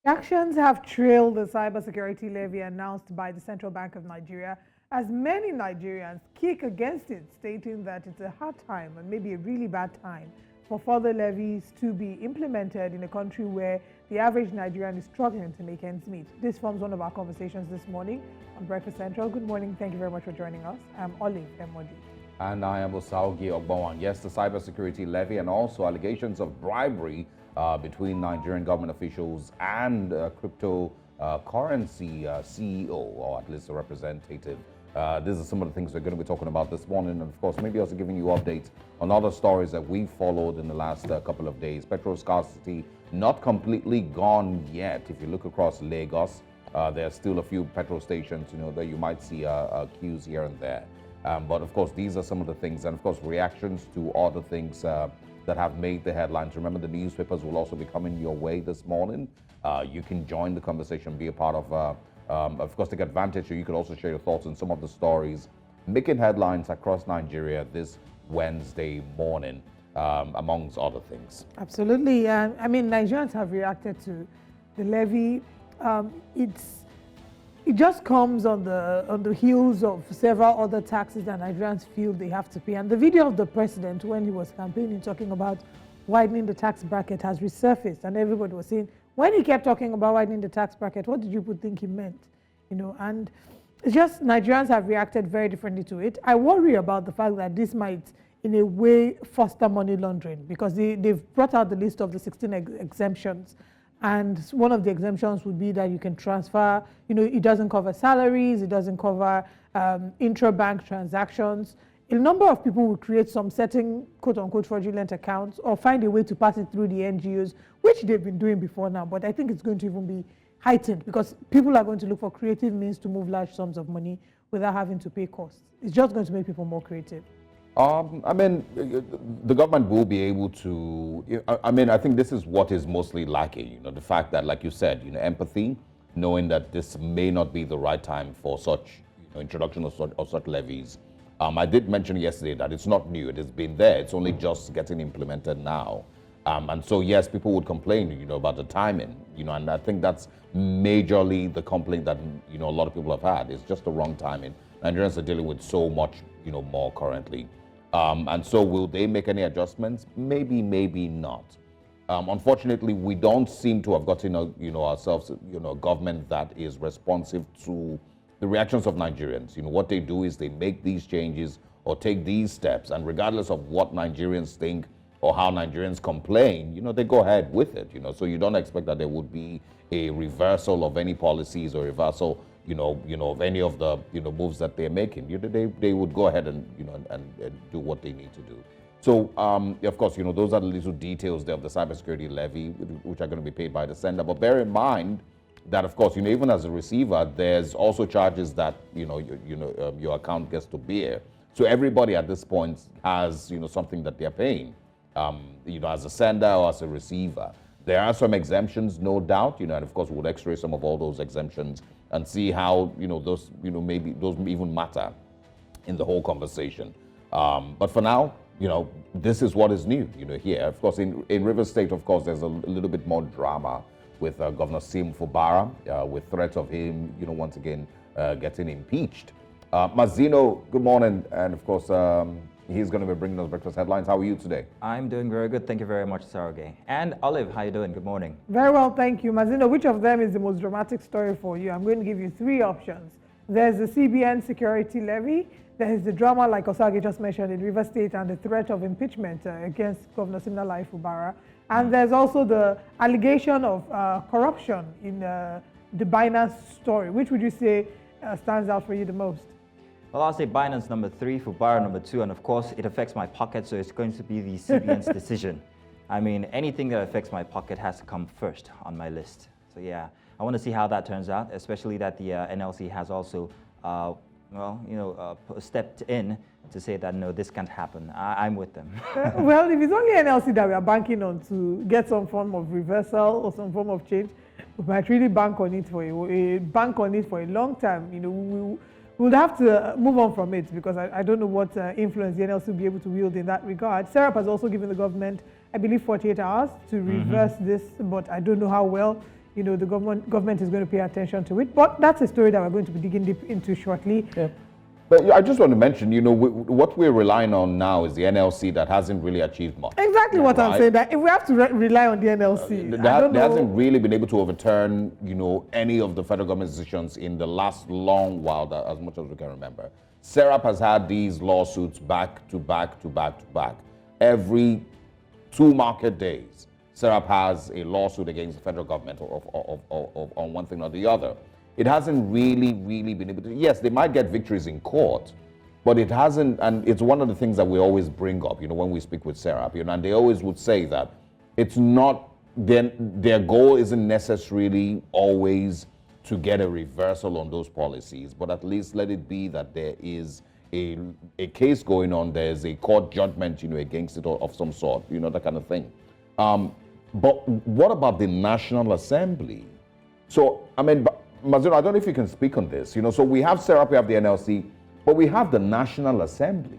Actions have trailed the Cyber Security Levy announced by the Central Bank of Nigeria as many Nigerians kick against it, stating that it's a hard time and maybe a really bad time for further levies to be implemented in a country where the average Nigerian is struggling to make ends meet. This forms one of our conversations this morning on Breakfast Central. Good morning. Thank you very much for joining us. I'm Olive Emodi. And I am Osaugi Ogbowan. Yes, the Cyber Security Levy and also allegations of bribery between Nigerian government officials and cryptocurrency CEO, or at least a representative. These are some of the things we're going to be talking about this morning. And of course, maybe also giving you updates on other stories that we followed in the last couple of days. Petrol scarcity not completely gone yet. If you look across Lagos, there are still a few petrol stations, that you might see queues here and there. But of course, these are some of the things, and of course, reactions to other things that have made the headlines. Remember, the newspapers will also be coming your way this morning. You can join the conversation, be a part of course, take advantage, or you can also share your thoughts on some of the stories making headlines across Nigeria this Wednesday morning, amongst other things. Absolutely. I mean, Nigerians have reacted to the levy. It just comes on the heels of several other taxes that Nigerians feel they have to pay. And the video of the president when he was campaigning talking about widening the tax bracket has resurfaced, and everybody was saying, when he kept talking about widening the tax bracket, what did you think he meant? And it's just Nigerians have reacted very differently to it. I worry about the fact that this might, in a way, foster money laundering, because they've brought out the list of the 16 exemptions. And one of the exemptions would be that you can transfer, it doesn't cover salaries, it doesn't cover intra-bank transactions. A number of people will create some certain quote-unquote fraudulent accounts or find a way to pass it through the NGOs, which they've been doing before now. But I think it's going to even be heightened because people are going to look for creative means to move large sums of money without having to pay costs. It's just going to make people more creative. I mean, the government will be able to, I think this is what is mostly lacking, the fact that, like you said, empathy, knowing that this may not be the right time for such, introduction of such levies. I did mention yesterday that it's not new, it has been there, it's only just getting implemented now. And so, yes, people would complain, about the timing, and I think that's majorly the complaint that, a lot of people have had. It's just the wrong timing. Nigerians are dealing with so much, more currently. And so will they make any adjustments? Maybe, maybe not. Unfortunately, we don't seem to have gotten, ourselves, a government that is responsive to the reactions of Nigerians. What they do is they make these changes or take these steps, and regardless of what Nigerians think or how Nigerians complain, they go ahead with it, So you don't expect that there would be a reversal of any policies or reversal of any of the moves that they're making. They would go ahead and and do what they need to do. So of course, those are the little details there of the cybersecurity levy, which are going to be paid by the sender. But bear in mind that, of course, even as a receiver, there's also charges that your account gets to bear. So everybody at this point has something that they're paying, as a sender or as a receiver. There are some exemptions, no doubt, and of course we'll x-ray some of all those exemptions and see how those maybe those even matter in the whole conversation. But for now, this is what is new. Here, of course, in Rivers State, of course, there's a little bit more drama with Governor Sim Fubara, with threats of him, once again getting impeached. Mazino, good morning, and of course, he's going to be bringing us breakfast headlines. How are you today? I'm doing very good. Thank you very much, Sarge. And Olive, how you doing? Good morning. Very well, thank you. Mazino, which of them is the most dramatic story for you? I'm going to give you three options. There's the CBN security levy. There is the drama, like Osage just mentioned, in Rivers State, and the threat of impeachment against Governor Siminalayi Fubara. And there's also the allegation of corruption in the Binance story. Which would you say stands out for you the most? Well, I'll say Binance number 3, Fubara number 2, and of course it affects my pocket, so it's going to be the CBN's decision. I mean, anything that affects my pocket has to come first on my list. So yeah, I want to see how that turns out, especially that the NLC has also, stepped in to say that no, this can't happen. I'm with them. Well, if it's only NLC that we are banking on to get some form of reversal or some form of change, we might really bank on it for a long time. We would have to move on from it because I don't know what influence the NLC will be able to wield in that regard. Serap has also given the government, I believe, 48 hours to reverse this, but I don't know how well you know, the government is going to pay attention to it. But that's a story that we're going to be digging deep into shortly. Yeah. But I just want to mention, you know, what we're relying on now is the NLC that hasn't really achieved much. Exactly what I'm saying. That if we have to rely on the NLC, they hasn't really been able to overturn, you know, any of the federal government's decisions in the last long while, as much as we can remember. SERAP has had these lawsuits back to back to back to back. Every 2 market days, SERAP has a lawsuit against the federal government on one thing or the other. It hasn't really been able to. Yes, they might get victories in court, but it hasn't, and it's one of the things that we always bring up, you know, when we speak with SERAP, you know, and they always would say that it's not, their goal isn't necessarily always to get a reversal on those policies, but at least let it be that there is a case going on, there's a court judgment, you know, against it of some sort, you know, that kind of thing. But what about the National Assembly? So, I mean, Mazino, I don't know if you can speak on this. You know, so we have SERAP, we have the NLC, but we have the National Assembly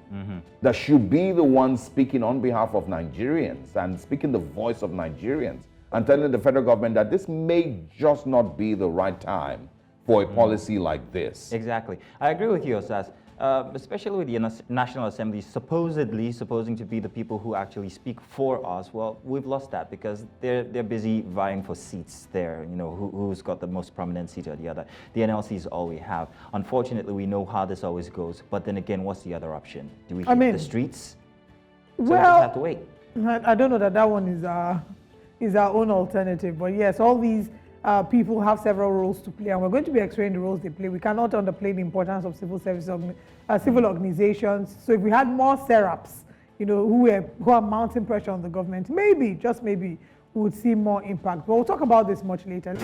that should be the one speaking on behalf of Nigerians and speaking the voice of Nigerians and telling the federal government that this may just not be the right time for a policy like this. Exactly. I agree with you, Osas. Especially with the National Assembly supposing to be the people who actually speak for us. Well, we've lost that because they're busy vying for seats there. You know, who's got the most prominent seat or the other. The NLC is all we have. Unfortunately, we know how this always goes. But then again, what's the other option? Do we hit the streets? So we just have to wait. I don't know that one is our own alternative. But yes, all these people have several roles to play, and we're going to be explaining the roles they play. We cannot underplay the importance of civil service, civil organizations. So if we had more SERAPs, you know, who are mounting pressure on the government, maybe, just maybe, we would see more impact. But we'll talk about this much later.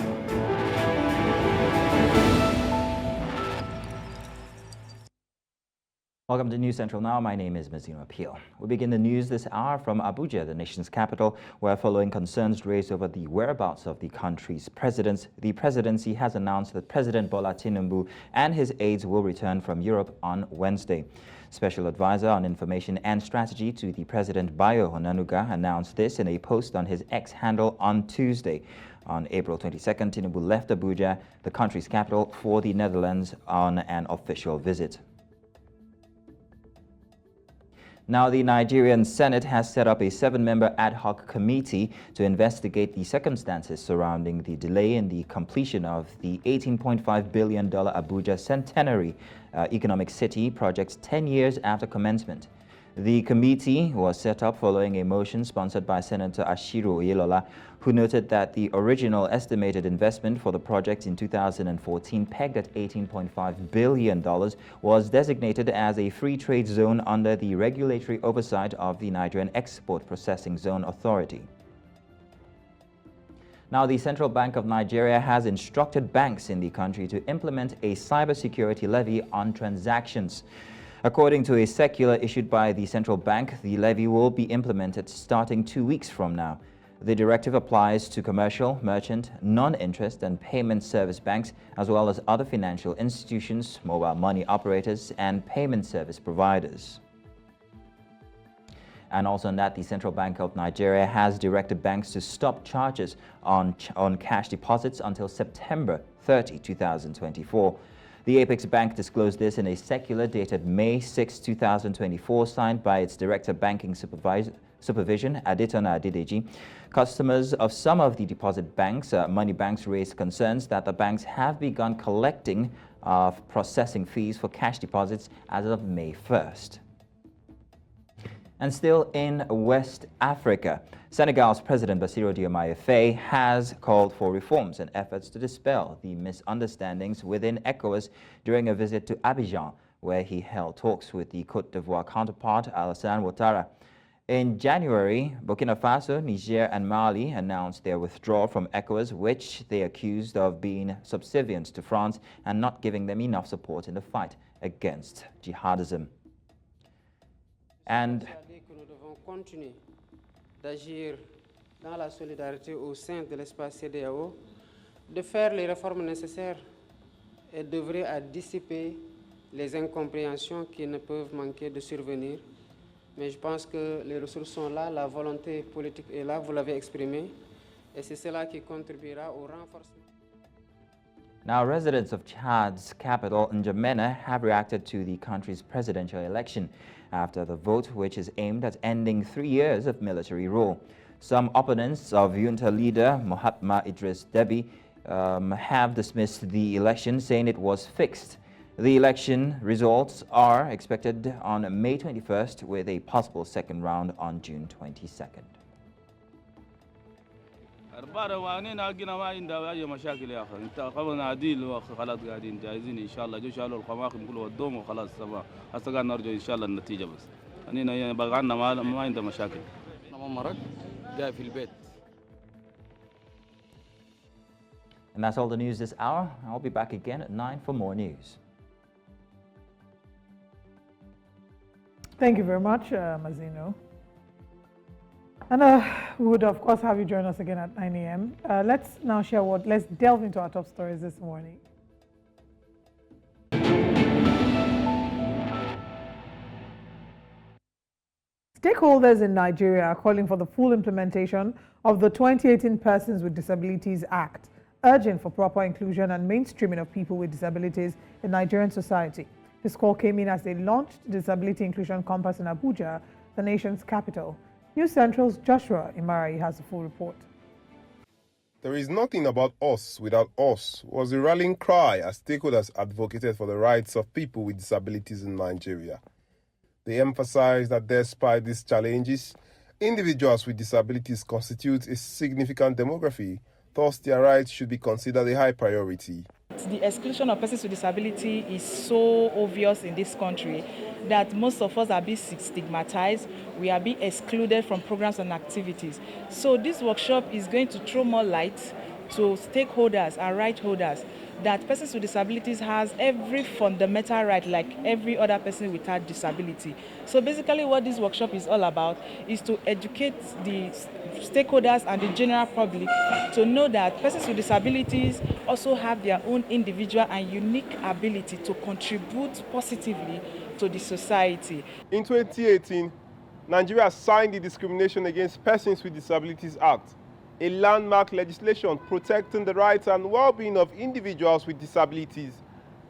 Welcome to News Central Now. My name is Mazino Appeal. We begin the news this hour from Abuja, the nation's capital, where following concerns raised over the whereabouts of the country's presidents, the presidency has announced that President Bola Tinubu and his aides will return from Europe on Wednesday. Special Advisor on Information and Strategy to the President, Bayo Onanuga, announced this in a post on his X handle on Tuesday. On April 22nd, Tinubu left Abuja, the country's capital, for the Netherlands on an official visit. Now, the Nigerian Senate has set up a 7-member ad hoc committee to investigate the circumstances surrounding the delay in the completion of the $18.5 billion Abuja Centenary Economic City project 10 years after commencement. The committee was set up following a motion sponsored by Senator Ashiru Oyelola, who noted that the original estimated investment for the project in 2014, pegged at $18.5 billion, was designated as a free trade zone under the regulatory oversight of the Nigerian Export Processing Zone Authority. Now, the Central Bank of Nigeria has instructed banks in the country to implement a cyber security levy on transactions. According to a circular issued by the central bank, the levy will be implemented starting 2 weeks from now. The directive applies to commercial, merchant, non-interest and payment service banks, as well as other financial institutions, mobile money operators, and payment service providers. And also on that, the Central Bank of Nigeria has directed banks to stop charges on cash deposits until September 30, 2024. The Apex Bank disclosed this in a circular dated May 6, 2024, signed by its Director Banking Supervision, Adetona Adedeji. Customers of some of the deposit banks, money banks, raised concerns that the banks have begun collecting processing fees for cash deposits as of May 1st. And still in West Africa, Senegal's President Bassirou Diomaye Faye has called for reforms and efforts to dispel the misunderstandings within ECOWAS during a visit to Abidjan, where he held talks with the Côte d'Ivoire counterpart Alassane Ouattara. In January, Burkina Faso, Niger, and Mali announced their withdrawal from ECOWAS, which they accused of being subservient to France and not giving them enough support in the fight against jihadism. And continuer d'agir dans la solidarité au sein de l'espace CEDEAO, de faire les réformes nécessaires et d'œuvrer à dissiper les incompréhensions qui ne peuvent manquer de survenir. Mais je pense que les ressources sont là, la volonté politique est là, vous l'avez exprimé. et c'est cela qui contribuera au renforcement. Now, residents of Chad's capital, N'Djamena, have reacted to the country's presidential election after the vote, which is aimed at ending 3 years of military rule. Some opponents of junta leader Mahatma Idris Deby have dismissed the election, saying it was fixed. The election results are expected on May 21st, with a possible second round on June 22nd. بعد وانينا قنا ما عندها اي مشاكل يا اخي انت قبل عديل وخلاص قاعدين جاهزين ان شاء الله جو شالوا القماقم كله ودوم وخلاص سوا هسه قاعد نرجع ان شاء الله النتيجه بس انينا بقى عندنا ما عندنا مشاكل انا مرض جاي في البيت. And that's all the news this hour. I'll be back again at 9 for more news. Thank you very much, Mazino. And we would, of course, have you join us again at 9 a.m. Let's now share let's delve into our top stories this morning. Stakeholders in Nigeria are calling for the full implementation of the 2018 Persons with Disabilities Act, urging for proper inclusion and mainstreaming of people with disabilities in Nigerian society. This call came in as they launched Disability Inclusion Compass in Abuja, the nation's capital. News Central's Joshua Imarai has the full report. There is nothing about us without us was the rallying cry as stakeholders advocated for the rights of people with disabilities in Nigeria. They emphasized that despite these challenges, individuals with disabilities constitute a significant demography, thus their rights should be considered a high priority. The exclusion of persons with disability is so obvious in this country that most of us are being stigmatized. We are being excluded from programs and activities. So this workshop is going to throw more light to stakeholders and right holders that persons with disabilities has every fundamental right like every other person without disability. So basically what this workshop is all about is to educate the stakeholders and the general public to know that persons with disabilities also have their own individual and unique ability to contribute positively to the society. In 2018, Nigeria signed the Discrimination Against Persons with Disabilities Act, a landmark legislation protecting the rights and well-being of individuals with disabilities.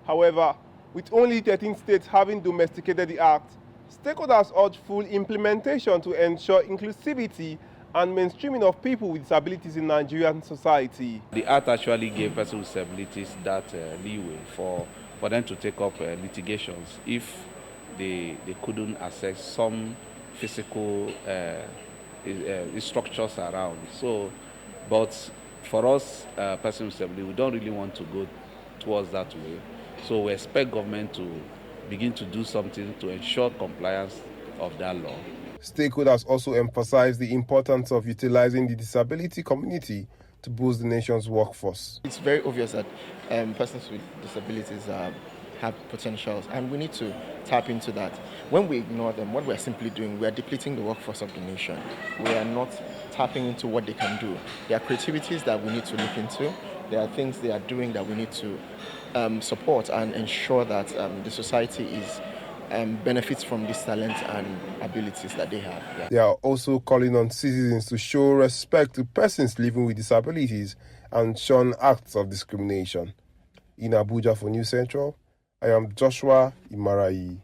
However, with only 13 states having domesticated the act, stakeholders urge full implementation to ensure inclusivity and mainstreaming of people with disabilities in Nigerian society. The act actually gave persons with disabilities that leeway for them to take up litigations if they couldn't access some physical structures around. So, but for us, persons with disability, we don't really want to go towards that way. So we expect government to begin to do something to ensure compliance of that law. Stakeholders also emphasize the importance of utilizing the disability community to boost the nation's workforce. It's very obvious that persons with disabilities have potentials, and we need to tap into that. When we ignore them, what we're simply doing, we are depleting the workforce of the nation. We are not tapping into what they can do. There are creativities that we need to look into. There are things they are doing that we need to support and ensure that the society is benefits from this talent and abilities that they have. Yeah. They are also calling on citizens to show respect to persons living with disabilities and shun acts of discrimination. In Abuja for News Central, I am Joshua Imarai.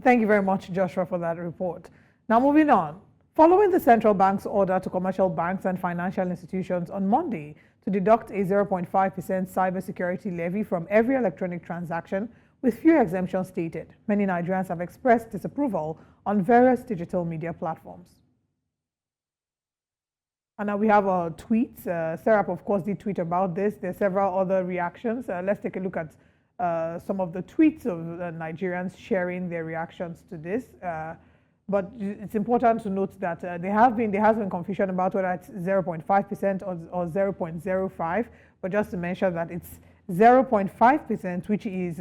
Thank you very much, Joshua, for that report. Now moving on. Following the central bank's order to commercial banks and financial institutions on Monday to deduct a 0.5% cyber security levy from every electronic transaction, with few exemptions stated, many Nigerians have expressed disapproval on various digital media platforms. And now we have our tweets. Serap, of course, did tweet about this. There are several other reactions. Let's take a look at some of the tweets of Nigerians sharing their reactions to this. But it's important to note that there has been confusion about whether it's 0.5% or 0.05. But just to mention that it's 0.5%, which is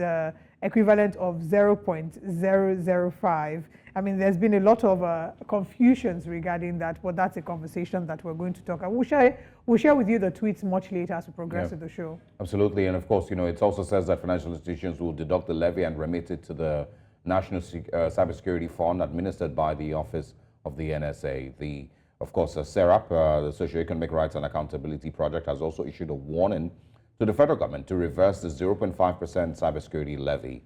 equivalent of 0.005. I mean, there's been a lot of confusions regarding that, but that's a conversation that we're going to talk about. We'll share with you the tweets much later as we progress with the show. Absolutely, and of course, it also says that financial institutions will deduct the levy and remit it to the National Cyber Security Fund administered by the Office of the NSA. The Of course, SERAP, the Socio-Economic Rights and Accountability Project, has also issued a warning to the federal government to reverse the 0.5% cybersecurity levy.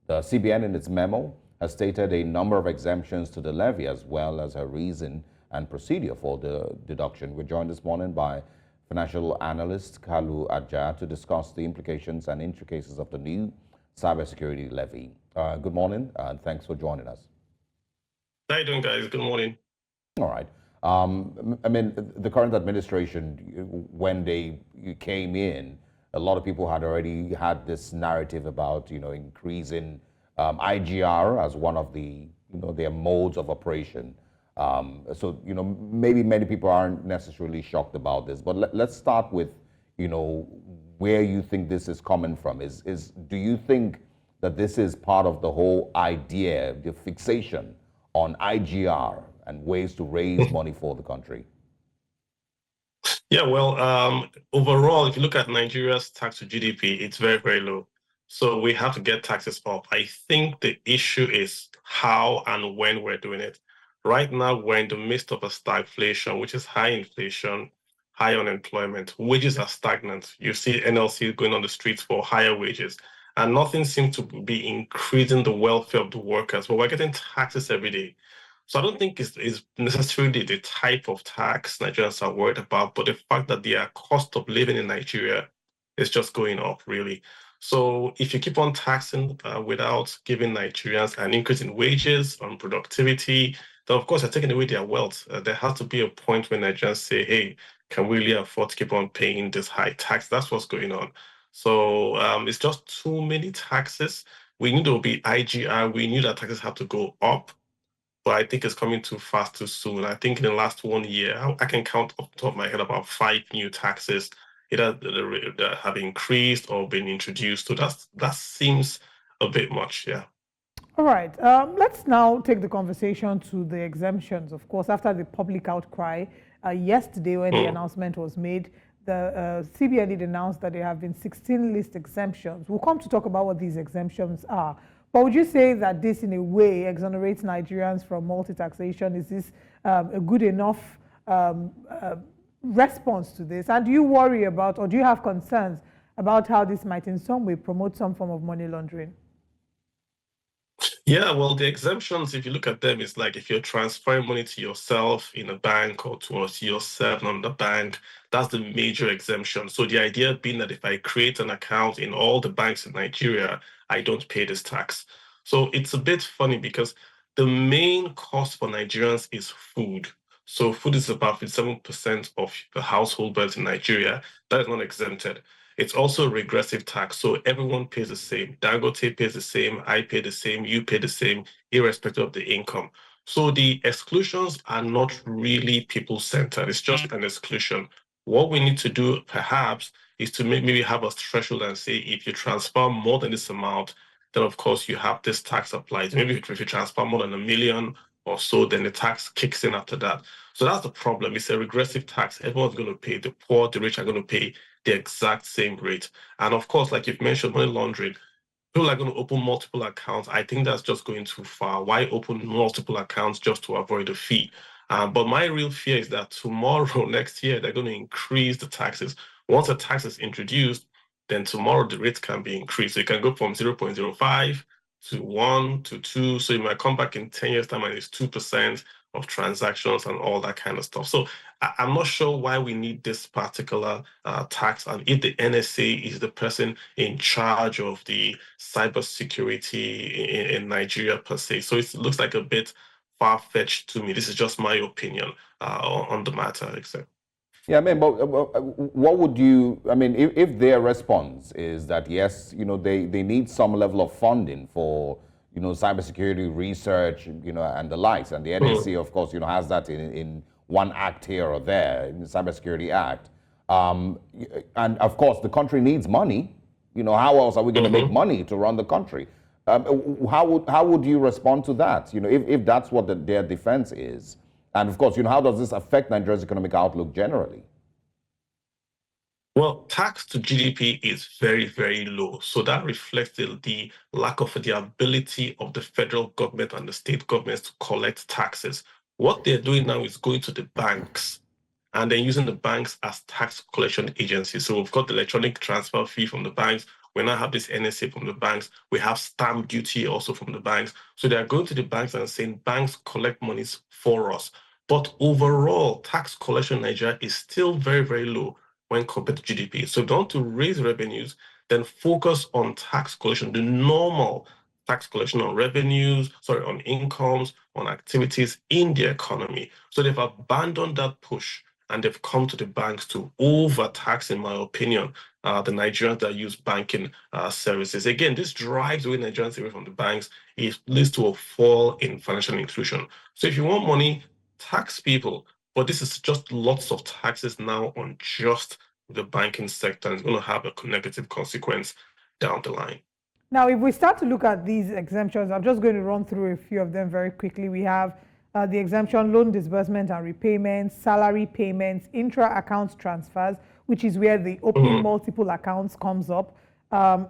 The CBN, in its memo, has stated a number of exemptions to the levy, as well as a reason and procedure for the deduction. We're joined this morning by financial analyst Kalu Adja to discuss the implications and intricacies of the new cybersecurity levy. Good morning, and thanks for joining us. How you doing, guys? Good morning. All right. I mean, the current administration, when they came in, a lot of people had already had this narrative about, increasing IGR as one of the, their modes of operation. So, maybe many people aren't necessarily shocked about this, but let's start with, where you think this is coming from. Do you think that this is part of the whole idea, the fixation on IGR and ways to raise money for the country? Yeah, well, overall, if you look at Nigeria's tax to GDP, it's very, very low. So we have to get taxes up. I think the issue is how and when we're doing it. Right now, we're in the midst of a stagflation, which is high inflation, high unemployment. Wages are stagnant. You see NLC going on the streets for higher wages, and nothing seems to be increasing the welfare of the workers, but we're getting taxes every day. So I don't think it's necessarily the type of tax Nigerians are worried about, but the fact that their cost of living in Nigeria is just going up, really. So if you keep on taxing without giving Nigerians an increase in wages, on productivity, then of course you're taking away their wealth. There has to be a point when Nigerians say, hey, can we really afford to keep on paying this high tax? That's what's going on. So it's just too many taxes. We need to be IGR. We knew that taxes have to go up, but I think it's coming too fast, too soon. I think in the last 1 year, I can count off the top of my head about 5 new taxes either that have increased or been introduced. So that seems a bit much, yeah. All right. Let's now take the conversation to the exemptions. Of course, after the public outcry yesterday when the announcement was made, the CBN did announce that there have been 16 list exemptions. We'll come to talk about what these exemptions are. But would you say that this, in a way, exonerates Nigerians from multi-taxation? Is this a good enough response to this? And do you worry about, or do you have concerns about how this might in some way promote some form of money laundering? Yeah, well, the exemptions, if you look at them, it's like if you're transferring money to yourself in a bank or towards yourself on the bank, that's the major exemption. So the idea being that if I create an account in all the banks in Nigeria, I don't pay this tax. So it's a bit funny because the main cost for Nigerians is food. So food is about 57% of the household budget in Nigeria. That is not exempted. It's also a regressive tax, so everyone pays the same. Dangote pays the same, I pay the same, you pay the same, irrespective of the income. So the exclusions are not really people-centered. It's just an exclusion. What we need to do, perhaps, is to maybe have a threshold and say, if you transfer more than this amount, then of course you have this tax applied. Maybe if you transfer more than 1 million or so, then the tax kicks in after that. So that's the problem. It's a regressive tax. Everyone's going to pay. The poor, the rich are going to pay the exact same rate. And of course, like you've mentioned, money laundering, people are going to open multiple accounts. I think that's just going too far. Why open multiple accounts just to avoid a fee? But my real fear is that tomorrow, next year, they're going to increase the taxes. Once a tax is introduced, then tomorrow the rate can be increased. So it can go from 0.05 to 1 to 2. So you might come back in 10 years' time and it's 2% of transactions and all that kind of stuff. So I'm not sure why we need this particular tax, and if the NSA is the person in charge of the cyber security in Nigeria per se. So it looks like a bit far-fetched to me. This is just my opinion on the matter, except. Yeah, I mean, but what would you, I mean, if their response is that, yes, they need some level of funding for, cybersecurity research, and the likes, and the NSC, of course, has that in one act here or there, in the Cyber Security Act. And of course, the country needs money. How else are we going to make money to run the country? How would you respond to that? If that's what their defense is, and of course, how does this affect Nigeria's economic outlook generally? Well, tax to GDP is very, very low. So that reflects the lack of the ability of the federal government and the state governments to collect taxes. What they're doing now is going to the banks and then using the banks as tax collection agencies. So we've got the electronic transfer fee from the banks. We now have this NSA from the banks. We have stamp duty also from the banks. So they're going to the banks and saying, banks collect monies for us. But overall, tax collection in Nigeria is still very, very low when compared to GDP. So if you want to raise revenues, then focus on tax collection, the normal tax collection on revenues, on incomes, on activities in the economy. So they've abandoned that push and they've come to the banks to overtax, in my opinion, the Nigerians that use banking services. Again, this drives away Nigerians away from the banks. It leads to a fall in financial inclusion. So if you want money, tax people. But this is just lots of taxes now on just the banking sector. And it's going to have a negative consequence down the line. Now, if we start to look at these exemptions, I'm just going to run through a few of them very quickly. We have the exemption, loan disbursement and repayments, salary payments, intra-account transfers, which is where the opening multiple accounts comes up,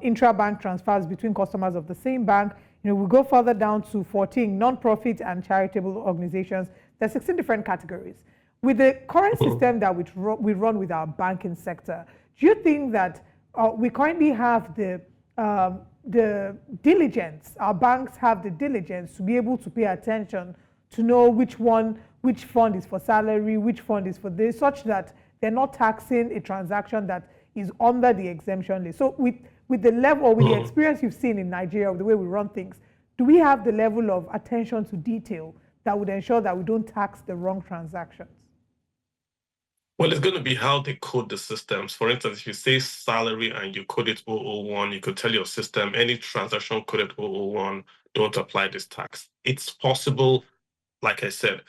intra-bank transfers between customers of the same bank. We go further down to 14 non-profit and charitable organizations. There's 16 different categories. With the current system that we run with our banking sector, do you think that we currently have the diligence, our banks have the diligence to be able to pay attention to know which fund is for salary, which fund is for this, such that they're not taxing a transaction that is under the exemption list? So with the level, or with the experience you've seen in Nigeria, with the way we run things, do we have the level of attention to detail that would ensure that we don't tax the wrong transactions? Well, it's going to be how they code the systems. For instance, if you say salary and you code it 001, you could tell your system, any transaction coded 001, don't apply this tax. It's possible, like I said,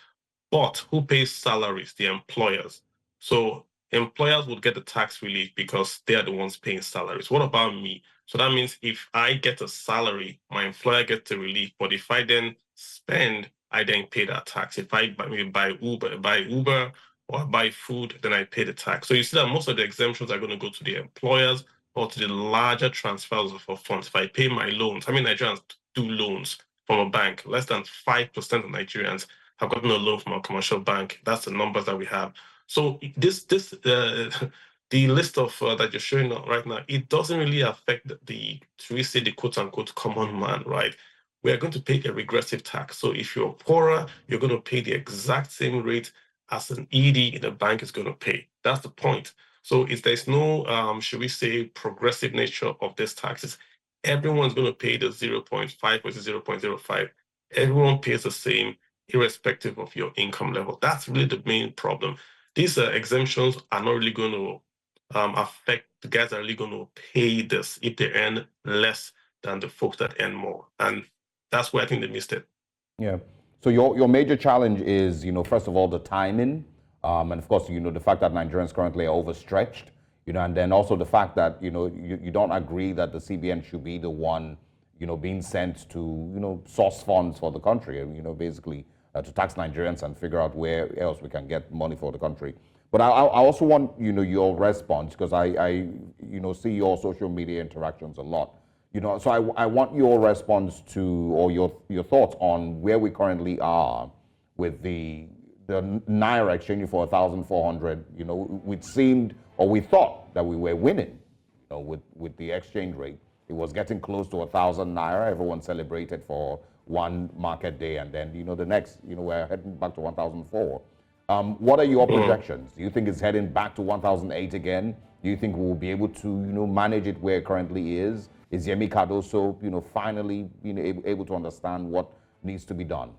but who pays salaries? The employers. So employers would get the tax relief because they are the ones paying salaries. What about me? So that means if I get a salary, my employer gets the relief. But if I then spend, I then pay that tax. If I buy Uber or I buy food, then I pay the tax. So you see that most of the exemptions are going to go to the employers or to the larger transfers of funds. If I pay my loans, how many Nigerians do loans from a bank? Less than 5% of Nigerians have gotten a loan from a commercial bank. That's the numbers that we have. So the list of that you're showing right now, it doesn't really affect the quote unquote common man, right? We are going to pay a regressive tax. So if you're poorer, you're going to pay the exact same rate as an ED in a bank is going to pay. That's the point. So there's no, should we say, progressive nature of these taxes. Everyone's going to pay the 0.5 versus 0.05. Everyone pays the same, irrespective of your income level. That's really the main problem. These exemptions are not really going to affect the guys that are really going to pay this if they earn less than the folks that earn more. And that's where I think they missed it. Yeah. So your major challenge is, first of all, the timing, and of course, the fact that Nigerians currently are overstretched, and then also the fact that, you don't agree that the CBN should be the one, being sent to, source funds for the country, basically to tax Nigerians and figure out where else we can get money for the country. But I also want, your response, because I see your social media interactions a lot. So I want your response to, or your thoughts on where we currently are with the Naira exchanging for 1,400. We seemed, or we thought that we were winning, with the exchange rate. It was getting close to 1,000 Naira. Everyone celebrated for one market day, and then, the next, we're heading back to 1,004. What are your projections? Do you think it's heading back to 1,008 again? Do you think we'll be able to, manage it where it currently is? Is Yemi Cardoso, finally able to understand what needs to be done?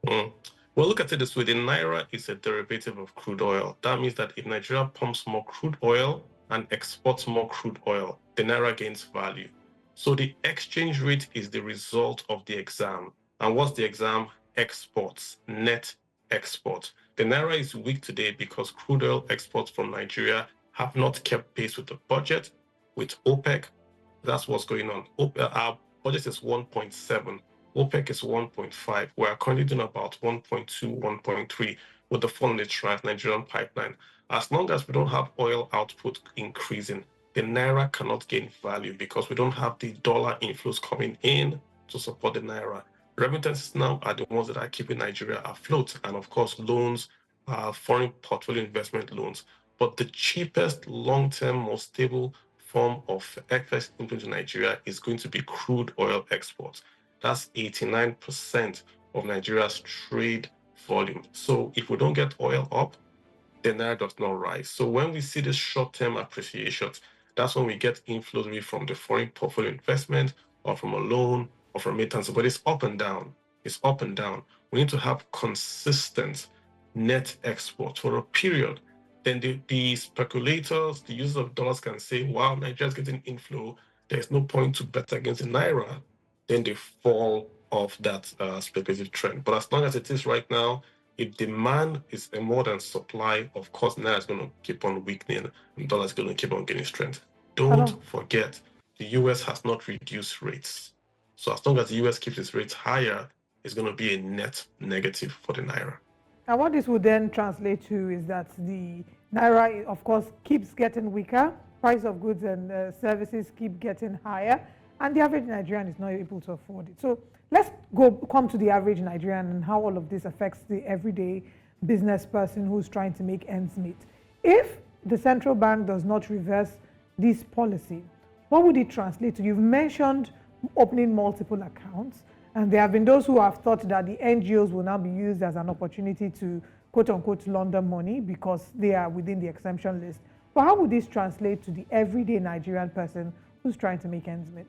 Well, look at it this way. The Naira is a derivative of crude oil. That means that if Nigeria pumps more crude oil and exports more crude oil, the Naira gains value. So the exchange rate is the result of the exam. And what's the exam? Exports, net exports. The Naira is weak today because crude oil exports from Nigeria have not kept pace with the budget, with OPEC. That's what's going on. Our budget is 1.7. OPEC is 1.5. We're currently doing about 1.2, 1.3 with the fall in the Trans-Nigerian pipeline. As long as we don't have oil output increasing, the Naira cannot gain value because we don't have the dollar inflows coming in to support the Naira. Remittances now are the ones that are keeping Nigeria afloat, and of course, loans, foreign portfolio investment loans. But the cheapest, long-term, most stable form of FX input to Nigeria is going to be crude oil exports. That's 89% of Nigeria's trade volume. So if we don't get oil up, the naira does not rise. So when we see this short-term appreciations, that's when we get inflows away from the foreign portfolio investment or from a loan or from remittance. But it's up and down. It's up and down. We need to have consistent net export for a period. Then the speculators, the users of dollars can say, wow, Nigeria's getting inflow. There's no point to bet against the naira. Then they fall off that speculative trend. But as long as it is right now, if demand is more than supply, of course, naira is going to keep on weakening and dollar is going to keep on gaining strength. Don't forget, the US has not reduced rates. So as long as the US keeps its rates higher, it's going to be a net negative for the naira. And what this would then translate to is that the naira, of course, keeps getting weaker, price of goods and services keep getting higher, and the average Nigerian is not able to afford it. So let's come to the average Nigerian and how all of this affects the everyday business person who's trying to make ends meet. If the central bank does not reverse this policy, what would it translate to? You've mentioned opening multiple accounts, and there have been those who have thought that the NGOs will now be used as an opportunity to quote-unquote launder money because they are within the exemption list. But how would this translate to the everyday Nigerian person who's trying to make ends meet?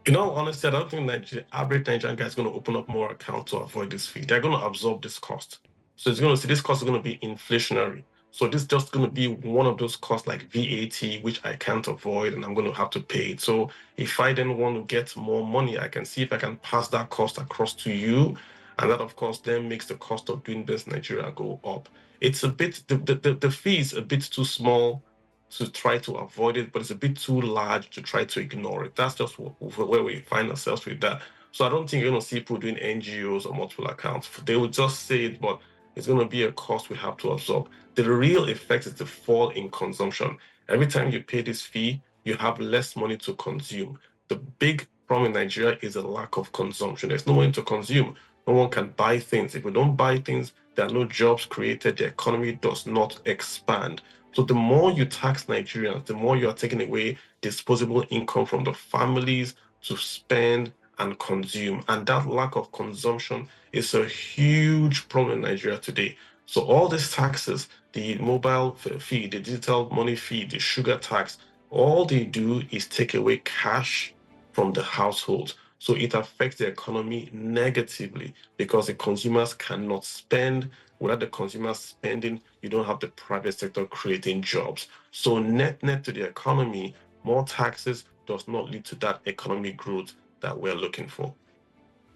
In all honesty, I don't think the average Nigerian guy is going to open up more accounts to avoid this fee. They're going to absorb this cost. So it's going to see this cost is going to be inflationary. So this is just going to be one of those costs like VAT, which I can't avoid and I'm going to have to pay it. So if I then want to get more money, I can see if I can pass that cost across to you. And that, of course, then makes the cost of doing business in Nigeria go up. It's a bit, the fee is a bit too small to try to avoid it, but it's a bit too large to try to ignore it. That's just where we find ourselves with that. So I don't think you're going to see people doing NGOs or multiple accounts. They will just say it, but it's going to be a cost we have to absorb. The real effect is the fall in consumption. Every time you pay this fee, you have less money to consume. The big problem in Nigeria is a lack of consumption. There's no money to consume. No one can buy things. If we don't buy things, there are no jobs created. The economy does not expand. So the more you tax Nigerians, the more you are taking away disposable income from the families to spend and consume. And that lack of consumption is a huge problem in Nigeria today. So all these taxes, the mobile fee, the digital money fee, the sugar tax, all they do is take away cash from the households. So it affects the economy negatively because the consumers cannot spend. Without the consumers spending, you don't have the private sector creating jobs. So net to the economy, more taxes does not lead to that economic growth that we're looking for.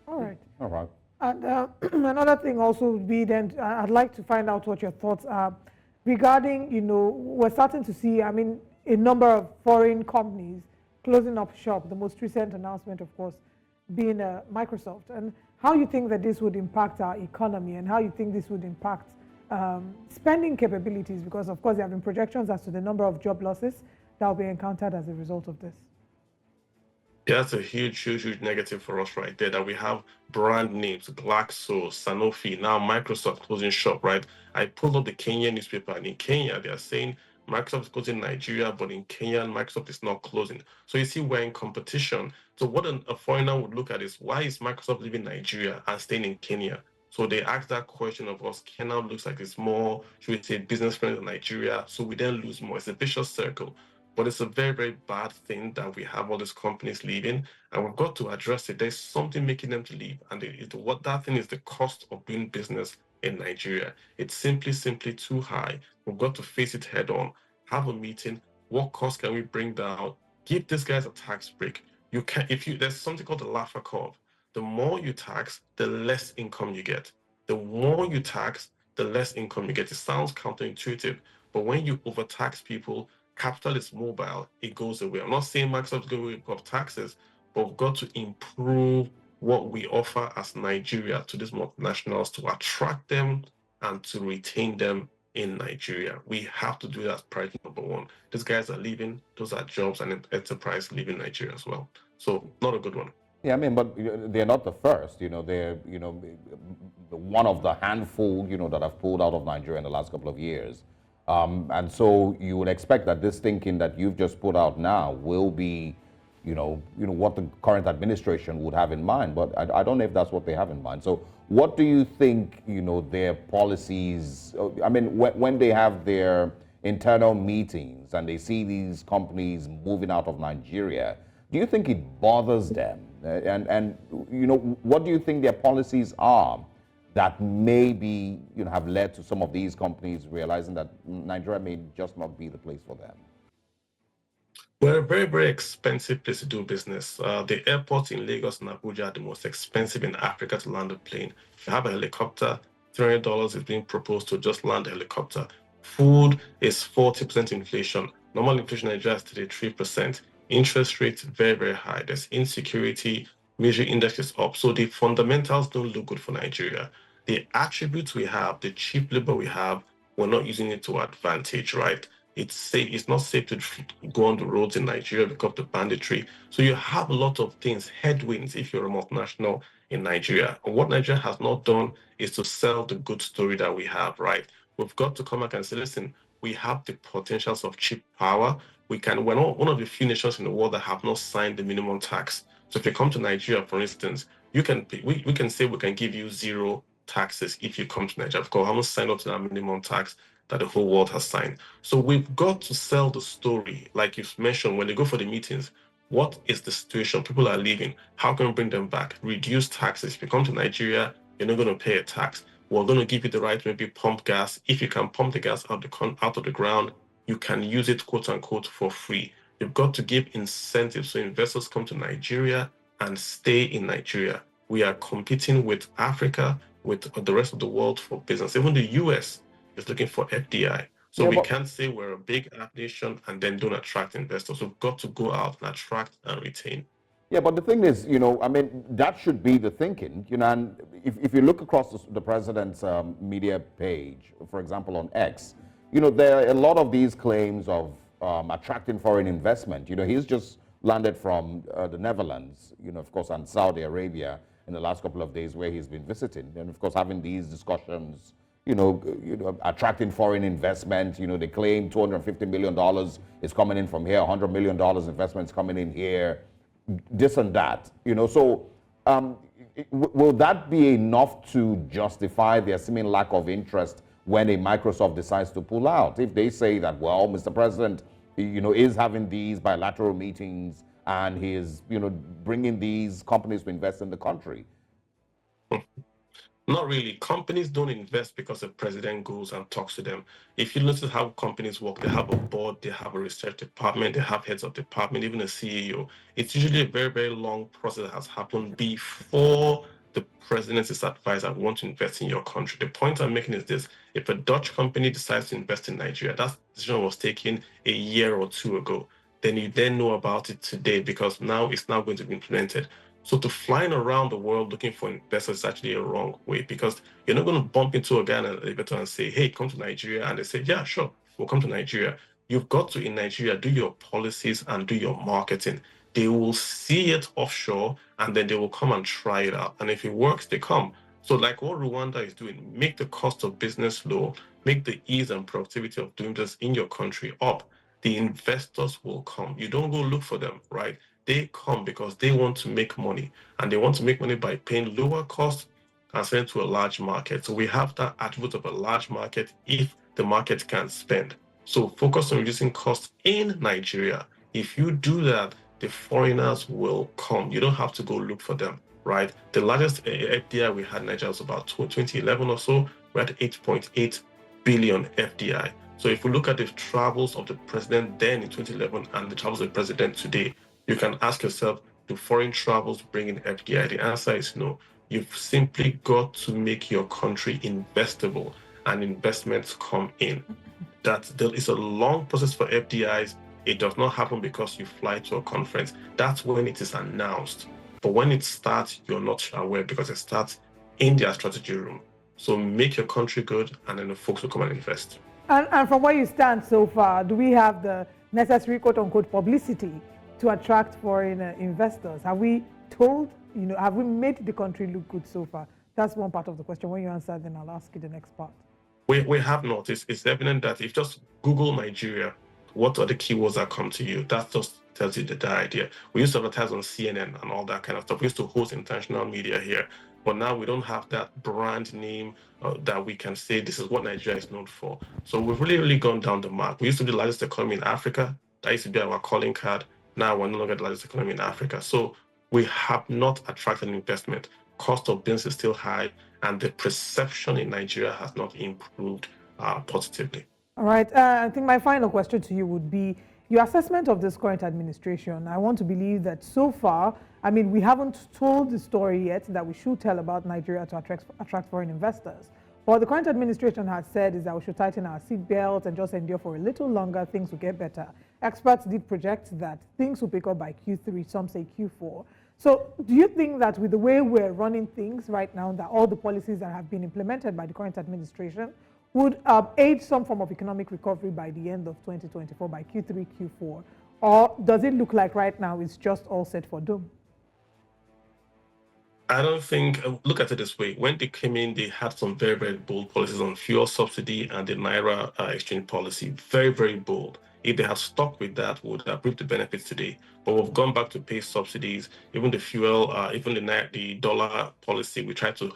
All right. All right. And another thing also would be then, I'd like to find out what your thoughts are regarding, we're starting to see, a number of foreign companies closing up shop. The most recent announcement, of course, being Microsoft. And how you think that this would impact our economy and how you think this would impact spending capabilities, because of course there have been projections as to the number of job losses that will be encountered as a result of this. Yeah, that's a huge negative for us right there, that we have brand names, Glaxo, Sanofi, now Microsoft closing shop, right? I pulled up the Kenyan newspaper, and in Kenya, they are saying Microsoft is closing in Nigeria, but in Kenya, Microsoft is not closing. So you see, we're in competition. So what a foreigner would look at is, why is Microsoft leaving Nigeria and staying in Kenya? So they asked that question of us. Kenya looks like it's more, should we say, business friendly than Nigeria. So we then lose more. It's a vicious circle. But it's a very, very bad thing that we have all these companies leaving, and we've got to address it. There's something making them to leave, and what that thing is the cost of doing business in Nigeria. It's simply too high. We've got to face it head on, have a meeting. What cost can we bring down? Give these guys a tax break. There's something called the Laffer curve. The more you tax, the less income you get. The more you tax, the less income you get. It sounds counterintuitive, but when you overtax people, capital is mobile, it goes away. I'm not saying Microsoft is going to up taxes, but we've got to improve what we offer as Nigeria to these multinationals to attract them and to retain them in Nigeria. We have to do that as priority number one. These guys are leaving, those are jobs and enterprise leaving Nigeria as well. So not a good one. Yeah, I mean, but they're not the first. They're one of the handful that have pulled out of Nigeria in the last couple of years, and so you would expect that this thinking that you've just put out now will be, what the current administration would have in mind. But I don't know if that's what they have in mind. So, what do you think? Their policies. I mean, when they have their internal meetings and they see these companies moving out of Nigeria, do you think it bothers them? And what do you think their policies are that maybe have led to some of these companies realizing that Nigeria may just not be the place for them? We're a very, very expensive place to do business. The airports in Lagos and Abuja are the most expensive in Africa to land a plane. If you have a helicopter, $300 is being proposed to just land a helicopter. Food is 40% inflation. Normal inflation in Nigeria is 33%. Interest rates very, very high. There's insecurity. Major index is up. So the fundamentals don't look good for Nigeria. The attributes we have, the cheap labor we have, we're not using it to our advantage, right? It's safe. It's not safe to go on the roads in Nigeria because of the banditry. So you have a lot of things, headwinds, if you're a multinational in Nigeria. And what Nigeria has not done is to sell the good story that we have, right? We've got to come back and say, listen, we have the potentials of cheap power. We're not one of the few nations in the world that have not signed the minimum tax. So if you come to Nigeria, for instance, we can say we can give you zero taxes if you come to Nigeria. Of course, I haven't signed up to that minimum tax that the whole world has signed. So we've got to sell the story. Like you've mentioned, when they go for the meetings, what is the situation? People are leaving. How can we bring them back? Reduce taxes. If you come to Nigeria, you're not going to pay a tax. We're going to give you the right to maybe pump gas. If you can pump the gas out of the ground, you can use it, quote unquote, for free. You've got to give incentives so investors come to Nigeria and stay in Nigeria. We are competing with Africa, with the rest of the world for business. Even the US is looking for FDI. So we can't say we're a big nation and then don't attract investors. We've got to go out and attract and retain. Yeah, but the thing is, I mean, that should be the thinking, and if you look across the president's media page, for example, on X, there are a lot of these claims of attracting foreign investment. He's just landed from the Netherlands, of course, and Saudi Arabia in the last couple of days where he's been visiting. And of course, having these discussions, attracting foreign investment. They claim $250 million is coming in from here, $100 million investments coming in here, this and that. So will that be enough to justify their seeming lack of interest when a Microsoft decides to pull out? If they say that, well, Mr. President, is having these bilateral meetings and he is, bringing these companies to invest in the country. Not really. Companies don't invest because the president goes and talks to them. If you notice how companies work, they have a board, they have a research department, they have heads of department, even a CEO. It's usually a very, very long process that has happened before the president is advised, I want to invest in your country. The point I'm making is this: if a Dutch company decides to invest in Nigeria, that decision was taken a year or two ago, then you then know about it today because now it's now going to be implemented. So to flying around the world looking for investors is actually a wrong way, because you're not going to bump into a guy in an elevator and say, hey, come to Nigeria. And they say, yeah, sure, we'll come to Nigeria. You've got to, in Nigeria, do your policies and do your marketing. They will see it offshore and then they will come and try it out. And if it works, they come. So like what Rwanda is doing, make the cost of business low, make the ease and productivity of doing this in your country up. The investors will come. You don't go look for them, right? They come because they want to make money, and they want to make money by paying lower costs and selling to a large market. So we have that attribute of a large market if the market can spend. So focus on reducing costs in Nigeria. If you do that, the foreigners will come. You don't have to go look for them, right? The largest FDI we had in Nigeria was about 2011 or so. We're at 8.8 billion FDI. So if we look at the travels of the president then in 2011 and the travels of the president today, you can ask yourself, do foreign travels bring in FDI? The answer is no. You've simply got to make your country investable and investments come in. That there is a long process for FDIs. It does not happen because you fly to a conference. That's when it is announced. But when it starts, you're not aware because it starts in their strategy room. So make your country good, and then the folks will come and invest. And from where you stand so far, do we have the necessary quote-unquote publicity to attract foreign investors? Have we told, have we made the country look good so far? That's one part of the question. When you answer, then I'll ask you the next part. We have not. It's evident that if just Google Nigeria, what are the keywords that come to you? That just tells you the idea. We used to advertise on CNN and all that kind of stuff. We used to host international media here. But now we don't have that brand name that we can say this is what Nigeria is known for. So we've really gone down the mark. We used to be the largest economy in Africa. That used to be our calling card. Now we're no longer the largest economy in Africa. So we have not attracted investment. Cost of business is still high, and the perception in Nigeria has not improved positively. All right. I think my final question to you would be your assessment of this current administration. I want to believe that so far, I mean, we haven't told the story yet that we should tell about Nigeria to attract foreign investors. What the current administration has said is that we should tighten our seatbelts and just endure for a little longer. Things will get better. Experts did project that things will pick up by Q3, some say Q4. So do you think that with the way we're running things right now, that all the policies that have been implemented by the current administration would aid some form of economic recovery by the end of 2024, by Q3, Q4? Or does it look like right now it's just all set for doom? I don't think, look at it this way. When they came in, they had some very bold policies on fuel subsidy and the Naira exchange policy. Very bold. If they had stuck with that, we would have reaped the benefits today. But we've gone back to pay subsidies, even the fuel, even the dollar policy. We tried to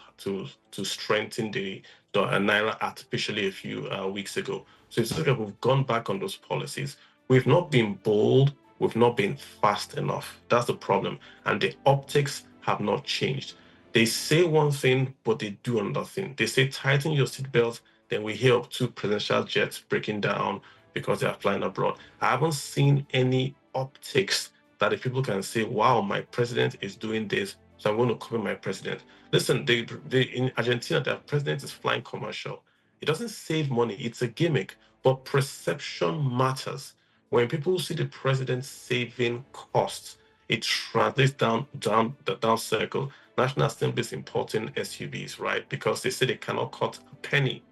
strengthen the Naira artificially a few weeks ago. So it's like we've gone back on those policies. We've not been bold. We've not been fast enough. That's the problem. And the optics have not changed. They say one thing, but they do another thing. They say tighten your seatbelts, then we hear of 2 presidential jets breaking down because they are flying abroad. I haven't seen any optics that if people can say, wow, my president is doing this, so I'm going to copy my president. Listen, in Argentina, their president is flying commercial. It doesn't save money, it's a gimmick, but perception matters. When people see the president saving costs, it translates down the down circle. National Assembly is importing SUVs, right? Because they say they cannot cut a penny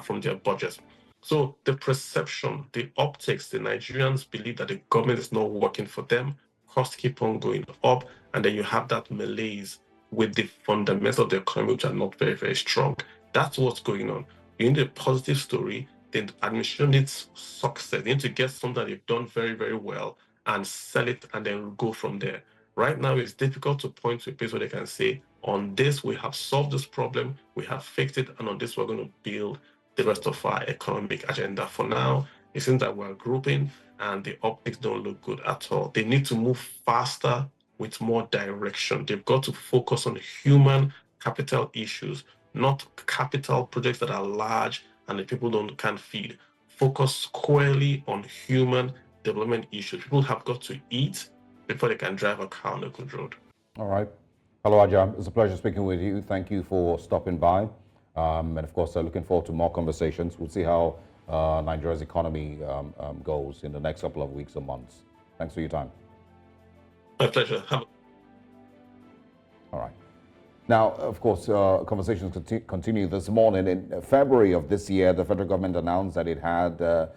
from their budgets. So the perception, the optics, the Nigerians believe that the government is not working for them. Costs keep on going up, and then you have that malaise with the fundamentals of the economy, which are not very strong. That's what's going on. You need a positive story. The administration needs success. They need to get something that they've done very well and sell it and then go from there. Right now, it's difficult to point to a place where they can say, on this, we have solved this problem, we have fixed it, and on this, we're going to build the rest of our economic agenda. For now, it seems that we're grouping and the optics don't look good at all. They need to move faster with more direction. They've got to focus on human capital issues, not capital projects that are large and the people can't feed. Focus squarely on human development issues. People have got to eat before they can drive a car on a good road. All right. Hello, Aja. It's a pleasure speaking with you. Thank you for stopping by. And of course, looking forward to more conversations. We'll see how Nigeria's economy goes in the next couple of weeks or months. Thanks for your time. My pleasure. All right. Now, of course, conversations continue this morning. In February of this year, the federal government announced that it had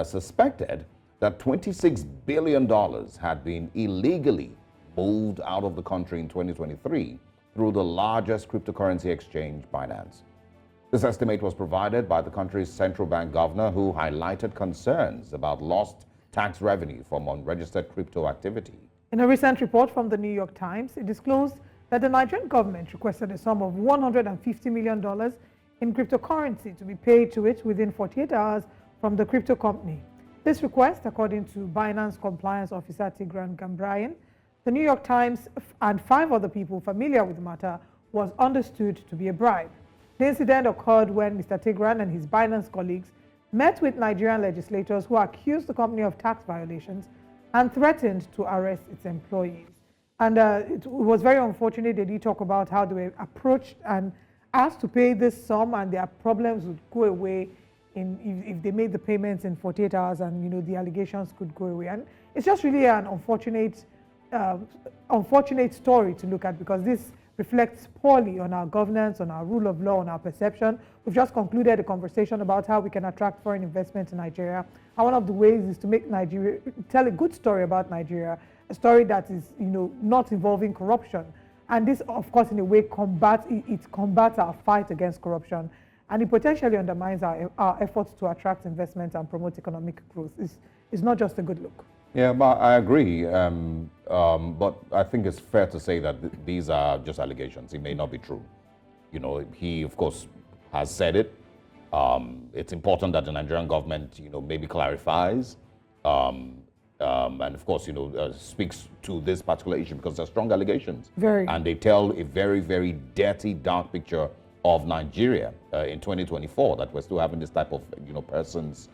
suspected that $26 billion had been illegally moved out of the country in 2023 through the largest cryptocurrency exchange, Binance. This estimate was provided by the country's central bank governor, who highlighted concerns about lost tax revenue from unregistered crypto activity. In a recent report from the New York Times, it disclosed that the Nigerian government requested a sum of $150 million in cryptocurrency to be paid to it within 48 hours from the crypto company. This request, according to Binance compliance officer Tigran Gambrian, the New York Times and 5 other people familiar with the matter, was understood to be a bribe. The incident occurred when Mr. Tigran and his Binance colleagues met with Nigerian legislators who accused the company of tax violations and threatened to arrest its employees. And it was very unfortunate. They did talk about how they were approached and asked to pay this sum, and their problems would go away if they made the payments in 48 hours, and the allegations could go away. And it's just really an unfortunate story to look at, because this reflects poorly on our governance, on our rule of law, on our perception. We've just concluded a conversation about how we can attract foreign investment in Nigeria. And one of the ways is to make Nigeria, tell a good story about Nigeria, a story that is, not involving corruption. And this, of course, in a way, combats our fight against corruption. And it potentially undermines our efforts to attract investment and promote economic growth. It's not just a good look. Yeah, but I agree. But I think it's fair to say that these are just allegations. It may not be true. He, of course, has said it. It's important that the Nigerian government, maybe clarifies and, of course, speaks to this particular issue because they're strong allegations. Very. And they tell a very, very dirty, dark picture of Nigeria in 2024, that we're still having this type of, persons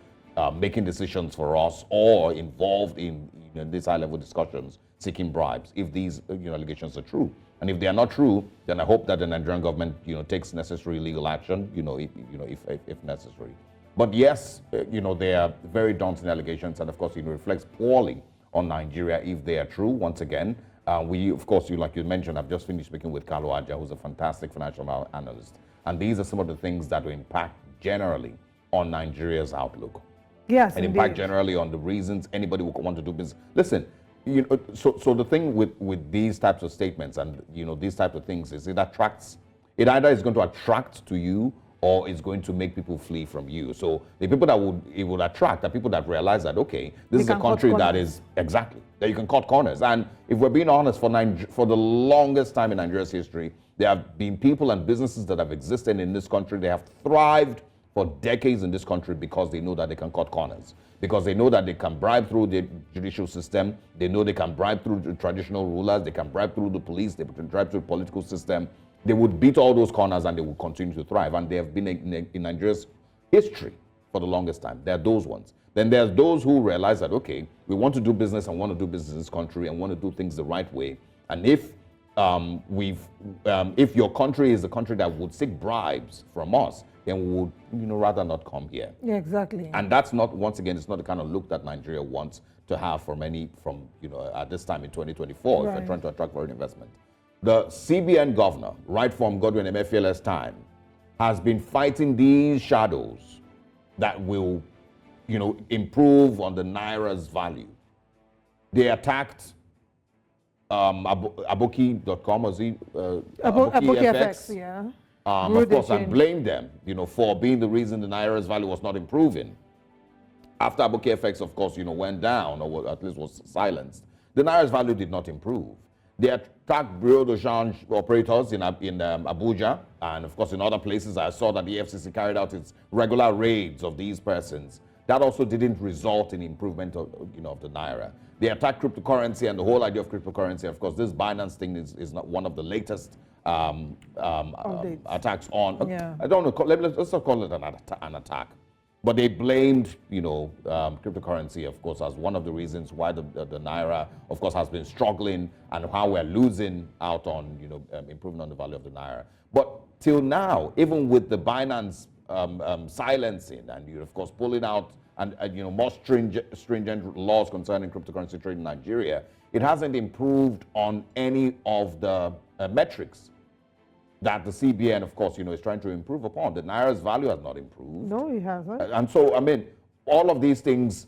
making decisions for us or involved in these high-level discussions seeking bribes, if these allegations are true. And if they are not true, then I hope that the Nigerian government takes necessary legal action, if necessary. But yes, they are very daunting allegations, and of course, it reflects poorly on Nigeria if they are true. Once again, we, of course, like you mentioned, I've just finished speaking with Kalu Aja, who's a fantastic financial analyst, and these are some of the things that will impact generally on Nigeria's outlook. Yes, and indeed. impact generally on the reasons anybody would want to do business. Listen, so the thing with these types of statements and these types of things is it either is going to attract to you or it's going to make people flee from you. So the people that it would attract are people that realize that, okay, this is a country that is, exactly, that you can cut corners. And if we're being honest, for the longest time in Nigeria's history, there have been people and businesses that have existed in this country. They have thrived for decades in this country because they know that they can cut corners, because they know that they can bribe through the judicial system, they know they can bribe through the traditional rulers, they can bribe through the police, they can bribe through the political system. They would beat all those corners and they would continue to thrive. And they have been in Nigeria's history for the longest time. There are those ones. Then there's those who realize that, okay, we want to do business and want to do business in this country and want to do things the right way. And if your country is a country that would seek bribes from us, then we would, rather not come here. Yeah, exactly. And that's not, once again, it's not the kind of look that Nigeria wants to have from at this time in 2024, if we're trying to attract foreign investment. The CBN governor, right from Godwin Emefiele's time, has been fighting these shadows that will, improve on the Naira's value. They attacked Aboki.com, was he? Aboki FX, yeah. Of course, and blame them, for being the reason the Naira's value was not improving. After Aboki FX, of course, went down, or at least was silenced, the Naira's value did not improve. They attacked Bureau de Change operators in Abuja, and of course in other places. I saw that the FCC carried out its regular raids of these persons. That also didn't result in improvement of the Naira. They attacked cryptocurrency and the whole idea of cryptocurrency. Of course, this Binance thing is not one of the latest attacks on. Yeah. I don't know. Let's not call it an attack. But they blamed, cryptocurrency, of course, as one of the reasons why the Naira, of course, has been struggling and how we're losing out on, improving on the value of the Naira. But till now, even with the Binance silencing and, of course, pulling out and more stringent laws concerning cryptocurrency trade in Nigeria, it hasn't improved on any of the metrics that the CBN, of course, is trying to improve upon. The Naira's value has not improved. No, it hasn't. And so, all of these things,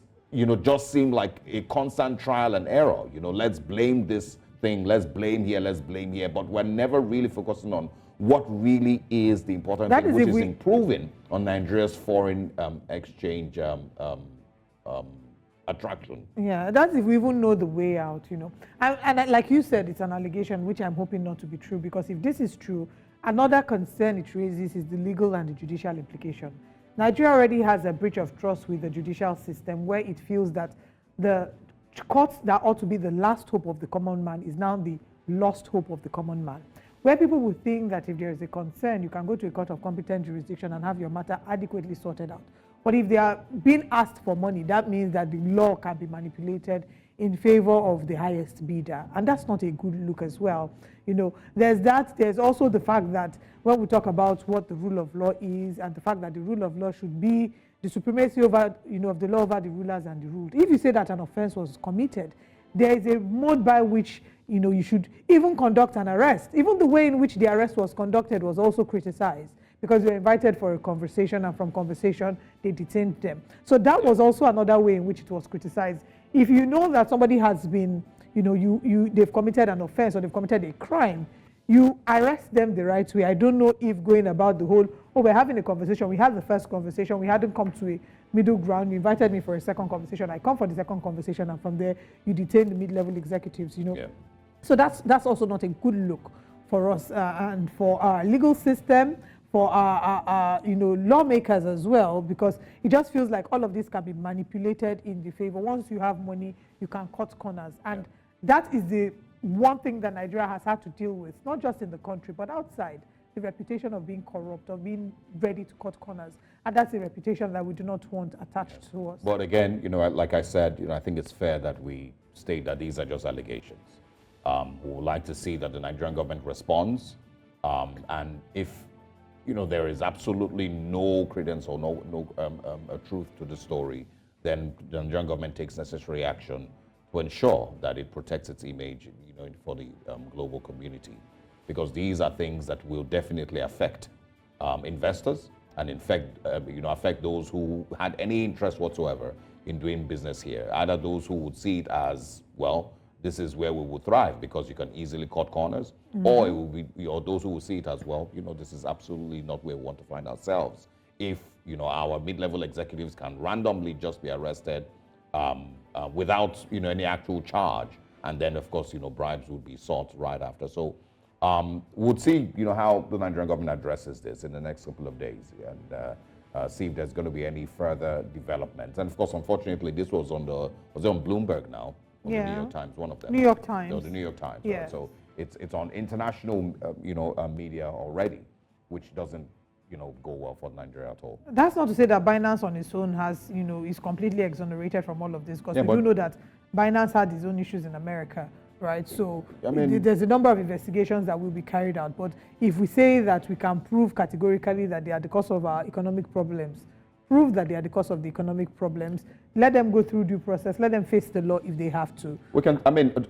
just seem like a constant trial and error. Let's blame this thing, let's blame here, but we're never really focusing on what really is the important thing, which is improving on Nigeria's foreign exchange attraction. Yeah, that's if we even know the way out, And like you said, it's an allegation, which I'm hoping not to be true, because if this is true, another concern it raises is the legal and the judicial implication. Nigeria already has a breach of trust with the judicial system, where it feels that the courts that ought to be the last hope of the common man is now the lost hope of the common man. Where people would think that if there is a concern, you can go to a court of competent jurisdiction and have your matter adequately sorted out. But if they are being asked for money, that means that the law can be manipulated in favor of the highest bidder. And that's not a good look as well. There's that. There's also the fact that when we talk about what the rule of law is and the fact that the rule of law should be the supremacy over, of the law over the rulers and the ruled. If you say that an offense was committed, there is a mode by which you should even conduct an arrest. Even the way in which the arrest was conducted was also criticized, because they were invited for a conversation, and from conversation, they detained them. So that was also another way in which it was criticized. If you know that somebody has been, they've committed an offense or they've committed a crime, you arrest them the right way. I don't know if going about the whole, we're having a conversation. We had the first conversation. We hadn't come to a middle ground. You invited me for a second conversation. I come for the second conversation, and from there, you detain the mid-level executives, Yeah. So that's also not a good look for us and for our legal system, for our lawmakers as well, because it just feels like all of this can be manipulated in the favor. Once you have money, you can cut corners. And that is the one thing that Nigeria has had to deal with, not just in the country, but outside, the reputation of being corrupt, of being ready to cut corners. And that's a reputation that we do not want attached to us. But again, like I said, I think it's fair that we state that these are just allegations. We would like to see that the Nigerian government responds. And if, there is absolutely no credence or no truth to the story, then the Nigerian government takes necessary action to ensure that it protects its image, for the global community, because these are things that will definitely affect investors and in fact, affect those who had any interest whatsoever in doing business here. Either those who would see it as, well, this is where we would thrive because you can easily cut corners, or it will be, or those who will see it as, well, this is absolutely not where we want to find ourselves. If our mid-level executives can randomly just be arrested without any actual charge, and then of course bribes would be sought right after. So we'll see how the Nigerian government addresses this in the next couple of days, and see if there's going to be any further developments. And of course, unfortunately, this was on Bloomberg now, or the New York Times, one of them. New York Times. No, the New York Times. Yeah. Right? So it's on international media already, which doesn't go well for Nigeria at all. That's not to say that Binance on its own has, is completely exonerated from all of this, because we do know that Binance had its own issues in America, right? So there's a number of investigations that will be carried out. But if we say that we can prove categorically that they are the cause of our economic problems, prove that they are the cause of the economic problems, let them go through due process, let them face the law if they have to. We can,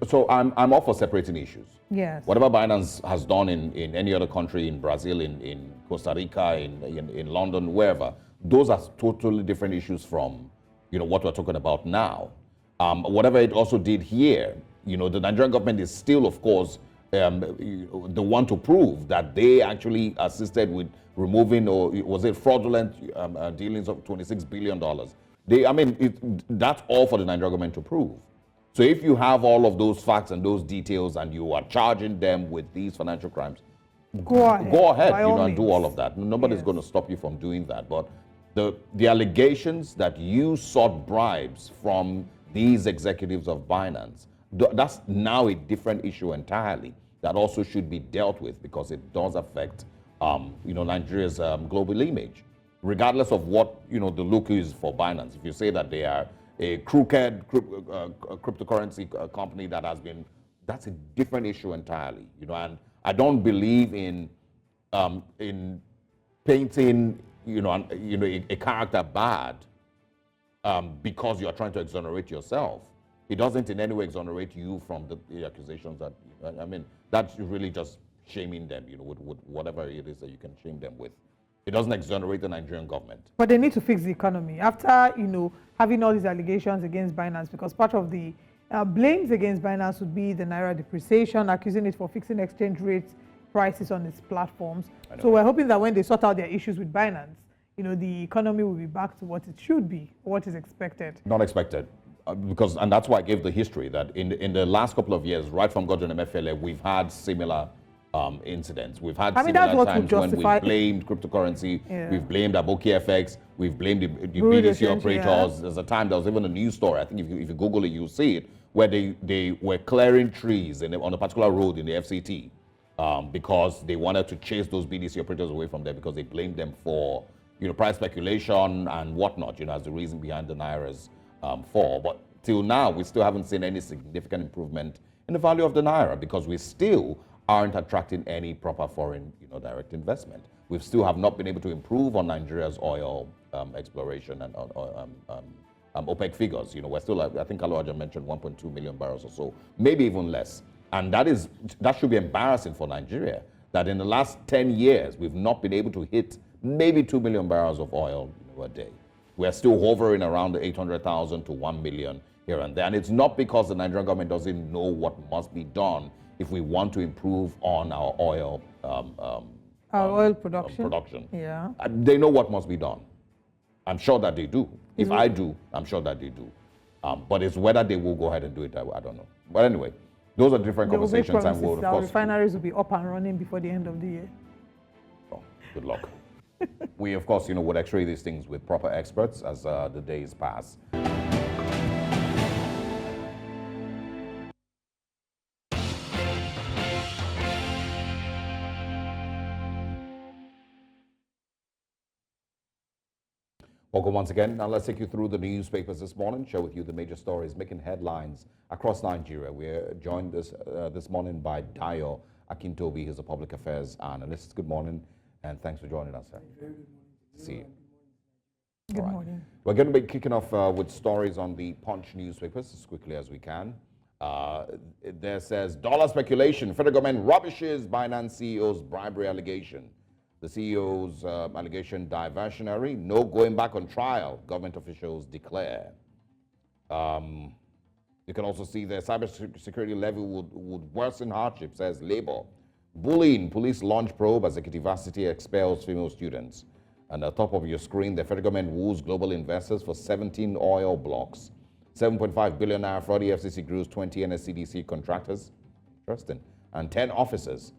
so I'm all for separating issues. Yes. Whatever Binance has done in any other country, in Brazil, in Costa Rica, in London, wherever, those are totally different issues from, what we're talking about now. Whatever it also did here, the Nigerian government is still, of course, the one to prove that they actually assisted with removing, or was it fraudulent dealings of $26 billion. That's all for the Nigerian government to prove. So if you have all of those facts and those details and you are charging them with these financial crimes, go ahead and do all of that. Nobody's going to stop you from doing that. But the allegations that you sought bribes from these executives of Binance, that's now a different issue entirely that also should be dealt with, because it does affect Nigeria's global image, regardless of what the look is for Binance. If you say that they are a crooked cryptocurrency company that has been, that's a different issue entirely. And I don't believe in painting a character bad because you are trying to exonerate yourself. It doesn't in any way exonerate you from the accusations that, that's really just shaming them, with whatever it is that you can shame them with. It doesn't exonerate the Nigerian government. But they need to fix the economy. After, having all these allegations against Binance, because part of the blames against Binance would be the Naira depreciation, accusing it for fixing exchange rates prices on its platforms. So we're hoping that when they sort out their issues with Binance, the economy will be back to what it should be, what is expected. Not expected. And that's why I gave the history that in the last couple of years, right from Gordon MFLA, we've had similar incidents. We've had similar times when we've blamed cryptocurrency, we've blamed Aboki FX, we've blamed the BDC operators. Yeah. There's a time, there was even a news story, I think if you Google it, you'll see it, where they were clearing trees on a particular road in the FCT because they wanted to chase those BDC operators away from there because they blamed them for price speculation and whatnot, as the reason behind the Naira's fall. But till now, we still haven't seen any significant improvement in the value of the Naira because we still aren't attracting any proper foreign direct investment. We still have not been able to improve on Nigeria's oil exploration and OPEC figures. We're still, I think Outrage mentioned 1.2 million barrels or so, maybe even less. And that should be embarrassing for Nigeria, that in the last 10 years, we've not been able to hit maybe 2 million barrels of oil a day. We're still hovering around the 800,000 to 1 million here and there. And it's not because the Nigerian government doesn't know what must be done if we want to improve on our oil oil production. Yeah. They know what must be done. I'm sure that they do. If I do, I'm sure that they do. But it's whether they will go ahead and do it, I don't know. But anyway, those are different conversations, and we'll, of course, refineries will be up and running before the end of the year. Oh, good luck. We, of course, would x-ray these things with proper experts as the days pass. Welcome once again. Now let's take you through the newspapers this morning, share with you the major stories making headlines across Nigeria. We're joined this morning by Dayo Akintobi, who's a public affairs analyst. Good morning, and thanks for joining us, sir. Very good morning. See you. Good morning. We're going to be kicking off with stories on the Punch newspapers as quickly as we can. There says, dollar speculation, federal government rubbishes Binance CEO's bribery allegation. The CEO's allegation diversionary, no going back on trial, government officials declare. You can also see the Cyber Security Levy would worsen hardship, says Labour. Bullying, police launch probe as Ekiti expels female students. And at the top of your screen, the federal government woos global investors for 17 oil blocks. 7.5 billion naira fraud, EFCC groups 20 NSCDC contractors. Interesting. And 10 officers.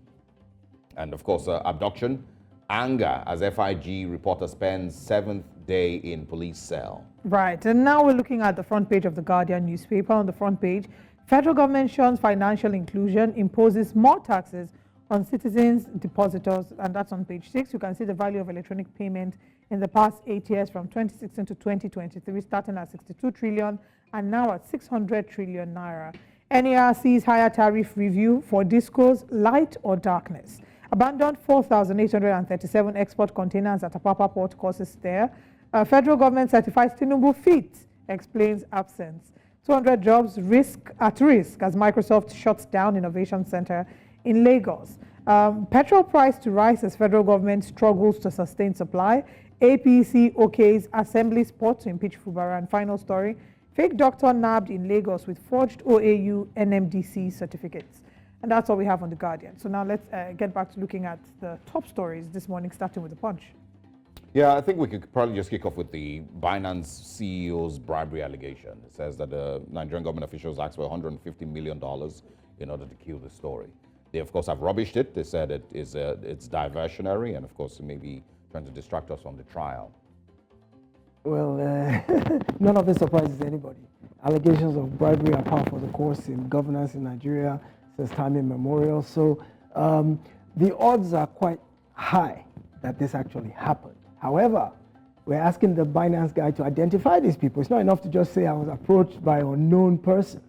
And of course, abduction. Anger as FIG reporter spends 7th day in police cell. Right, and now we're looking at the front page of the Guardian newspaper. On the front page, federal government shuns financial inclusion, imposes more taxes on citizens, depositors, and that's on page 6. You can see the value of electronic payment in the past 8 years from 2016 to 2023, starting at 62 trillion and now at 600 trillion naira. NERC's higher tariff review for discos, light or darkness. Abandoned 4,837 export containers at Apapa port causes stir. Federal government certifies Tinubu fit, explains absence. 200 jobs at risk as Microsoft shuts down innovation center in Lagos. Petrol price to rise as federal government struggles to sustain supply. APC OK's assembly spot to impeach Fubara. And final story, fake doctor nabbed in Lagos with forged OAU NMDC certificates. And that's all we have on The Guardian. So now let's get back to looking at the top stories this morning, starting with The Punch. Yeah, I think we could probably just kick off with the Binance CEO's bribery allegation. It says that the Nigerian government officials asked for $150 million in order to kill the story. They, of course, have rubbished it. They said it's diversionary, and, of course, maybe trying to distract us from the trial. Well, none of it surprises anybody. Allegations of bribery are par for the course in governance in Nigeria since time immemorial. So the odds are quite high that this actually happened. However, we're asking the Binance guy to identify these people. It's not enough to just say I was approached by unknown persons.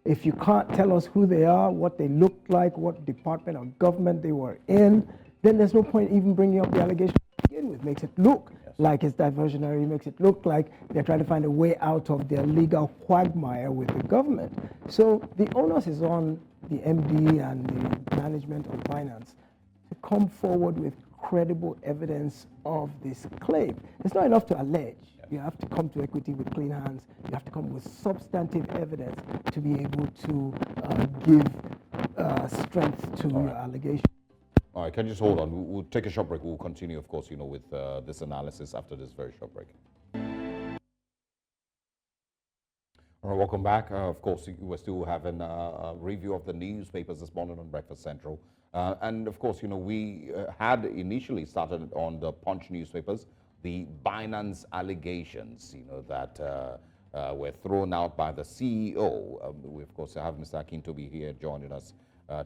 If you can't tell us who they are, what they looked like, what department or government they were in, then there's no point even bringing up the allegation to begin with. Makes it look like it's diversionary, makes it look like they're trying to find a way out of their legal quagmire with the government. So the onus is on the MD and the management of Binance to come forward with credible evidence of this claim. It's not enough to allege. You have to come to equity with clean hands. You have to come with substantive evidence to be able to give strength to your allegation. All right, can you just hold on? We'll take a short break. We'll continue, of course, with this analysis after this very short break. All right, welcome back. Of course, we're still having a review of the newspapers this morning on Breakfast Central. And of course, we had initially started on the Punch newspapers, the Binance allegations, that were thrown out by the CEO. We, of course, have Mr. Akintobi here joining us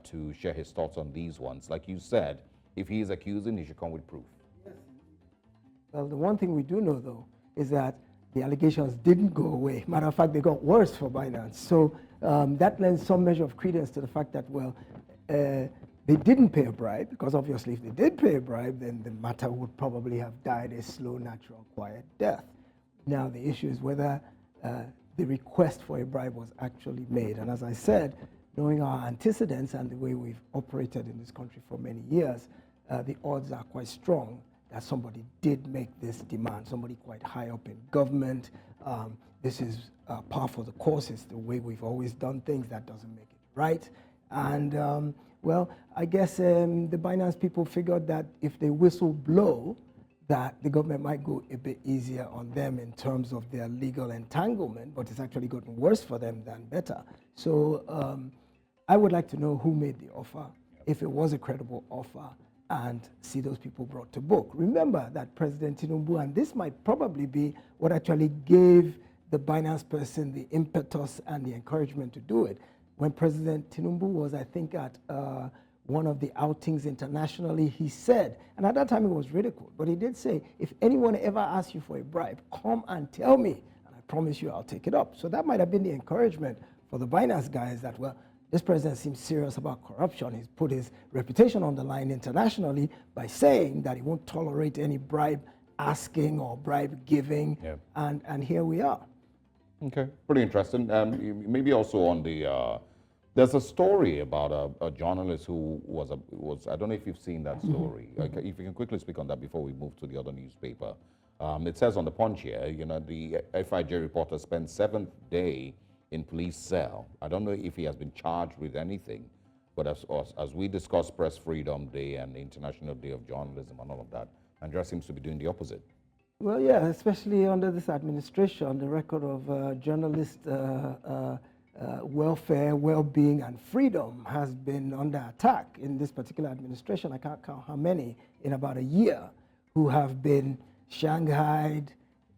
to share his thoughts on these ones. Like you said, if he is accusing, he should come with proof. Yes. Well, the one thing we do know, though, is that the allegations didn't go away. Matter of fact, they got worse for Binance. So that lends some measure of credence to the fact that, well, they didn't pay a bribe, because obviously if they did pay a bribe, then the matter would probably have died a slow, natural, quiet death. Now, the issue is whether the request for a bribe was actually made. And as I said, knowing our antecedents and the way we've operated in this country for many years, the odds are quite strong that somebody did make this demand, somebody quite high up in government. This is par for the course. It's the way we've always done things. That doesn't make it right. And well, I guess the Binance people figured that if they whistle blow, that the government might go a bit easier on them in terms of their legal entanglement, but it's actually gotten worse for them than better. So I would like to know who made the offer, if it was a credible offer, and see those people brought to book. Remember that President Tinubu, and this might probably be what actually gave the Binance person the impetus and the encouragement to do it. When President Tinubu was, I think, at one of the outings internationally, he said, and at that time it was ridiculed, but he did say, if anyone ever asks you for a bribe, come and tell me, and I promise you I'll take it up. So that might have been the encouragement for the Binance guys that, well, this president seems serious about corruption. He's put his reputation on the line internationally by saying that he won't tolerate any bribe asking or bribe giving, and here we are. Okay, pretty interesting. Maybe also on the, there's a story about a journalist who was, I don't know if you've seen that story. Okay, if you can quickly speak on that before we move to the other newspaper. It says on the Punch here, you know, the FIJ reporter spent 7th day in police cell. I don't know if he has been charged with anything, but as we discuss Press Freedom Day and the International Day of Journalism and all of that, Nigeria seems to be doing the opposite. Well, yeah, especially under this administration, the record of journalist welfare, well-being, and freedom has been under attack in this particular administration. I can't count how many in about a year who have been shanghaied,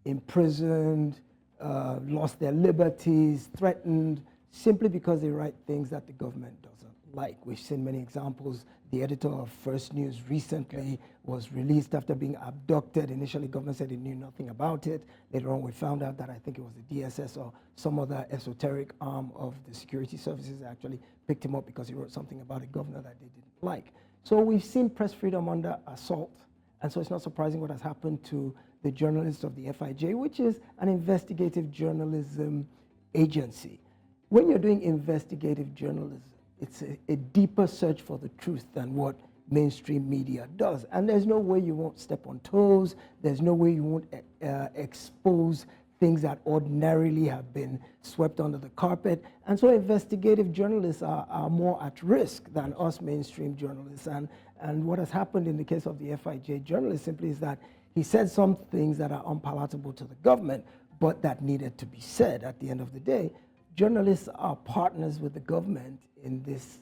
imprisoned, lost their liberties, threatened, simply because they write things that the government doesn't like. We've seen many examples. The editor of First News recently was released after being abducted. Initially, government said it knew nothing about it. Later on, we found out that I think it was the DSS or some other esoteric arm of the security services actually picked him up because he wrote something about a governor that they didn't like. So we've seen press freedom under assault. And so it's not surprising what has happened to the journalists of the FIJ, which is an investigative journalism agency. When you're doing investigative journalism, it's a deeper search for the truth than what mainstream media does. And there's no way you won't step on toes. There's no way you won't expose things that ordinarily have been swept under the carpet. And so investigative journalists are more at risk than us mainstream journalists. And what has happened in the case of the FIJ journalist simply is that he said some things that are unpalatable to the government, but that needed to be said at the end of the day. Journalists are partners with the government in this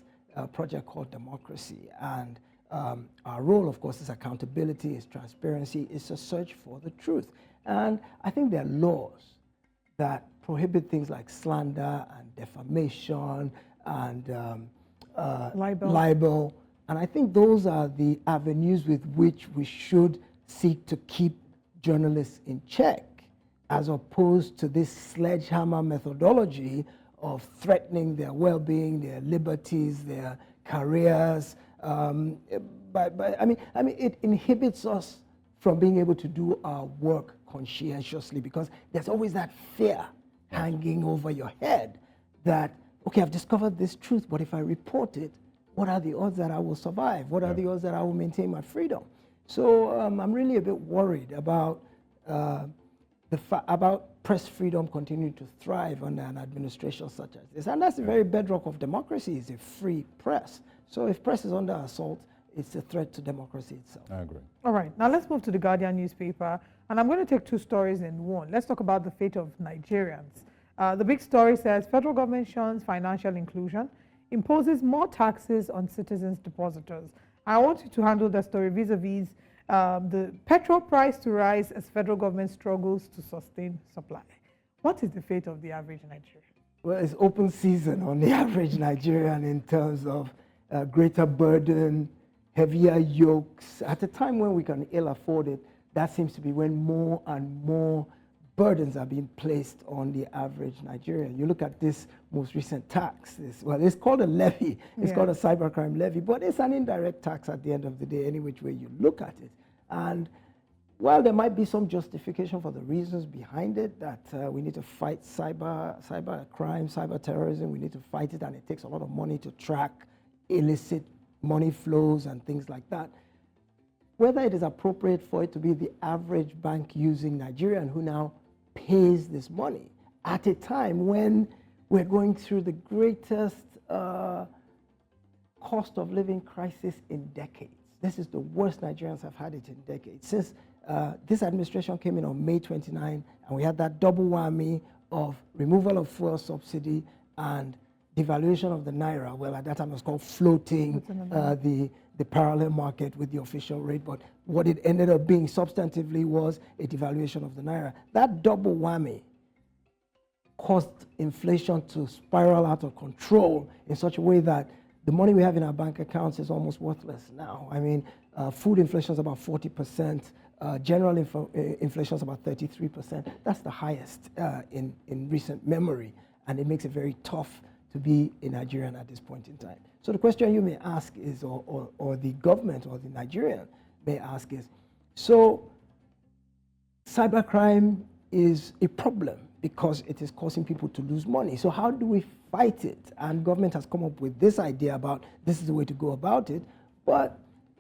project called democracy. And our role, of course, is accountability, is transparency, is a search for the truth. And I think there are laws that prohibit things like slander and defamation and libel. And I think those are the avenues with which we should seek to keep journalists in check, as opposed to this sledgehammer methodology of threatening their well-being, their liberties, their careers. I mean, it inhibits us from being able to do our work conscientiously, because there's always that fear hanging over your head that, okay, I've discovered this truth, but if I report it, what are the odds that I will survive? What are the odds that I will maintain my freedom? So I'm really a bit worried about about press freedom continuing to thrive under an administration such as this. And that's the very bedrock of democracy, is a free press. So if press is under assault, it's a threat to democracy itself. I agree. All right, now let's move to the Guardian newspaper. And I'm going to take two stories in one. Let's talk about the fate of Nigerians. The big story says, federal government shuns financial inclusion, imposes more taxes on citizens' depositors. I want you to handle the story vis-a-vis the petrol price to rise as federal government struggles to sustain supply. What is the fate of the average Nigerian? Well, it's open season on the average Nigerian in terms of greater burden, heavier yokes. At a time when we can ill afford it, that seems to be when more and more burdens are being placed on the average Nigerian. You look at this most recent tax. Well, it's called a levy. It's called a cybercrime levy, but it's an indirect tax at the end of the day, any which way you look at it. And Well, there might be some justification for the reasons behind it, that we need to fight cyber crime, cyber terrorism. We need to fight it, and it takes a lot of money to track illicit money flows and things like that. Whether it is appropriate for it to be the average bank using Nigerian who now pays this money at a time when we're going through the greatest cost of living crisis in decades. This is the worst Nigerians have had it in decades. Since this administration came in on May 29, and we had that double whammy of removal of fuel subsidy and devaluation of the naira. Well, at that time it was called floating the parallel market with the official rate, but what it ended up being substantively was a devaluation of the naira. That double whammy caused inflation to spiral out of control in such a way that the money we have in our bank accounts is almost worthless now. I mean, food inflation is about 40%, general inflation is about 33%. That's the highest in recent memory, and it makes it very tough to be a Nigerian at this point in time. So the question you may ask is, or the government or the Nigerian may ask is, so cybercrime is a problem because it is causing people to lose money. So how do we fight it? And government has come up with this idea about this is the way to go about it. But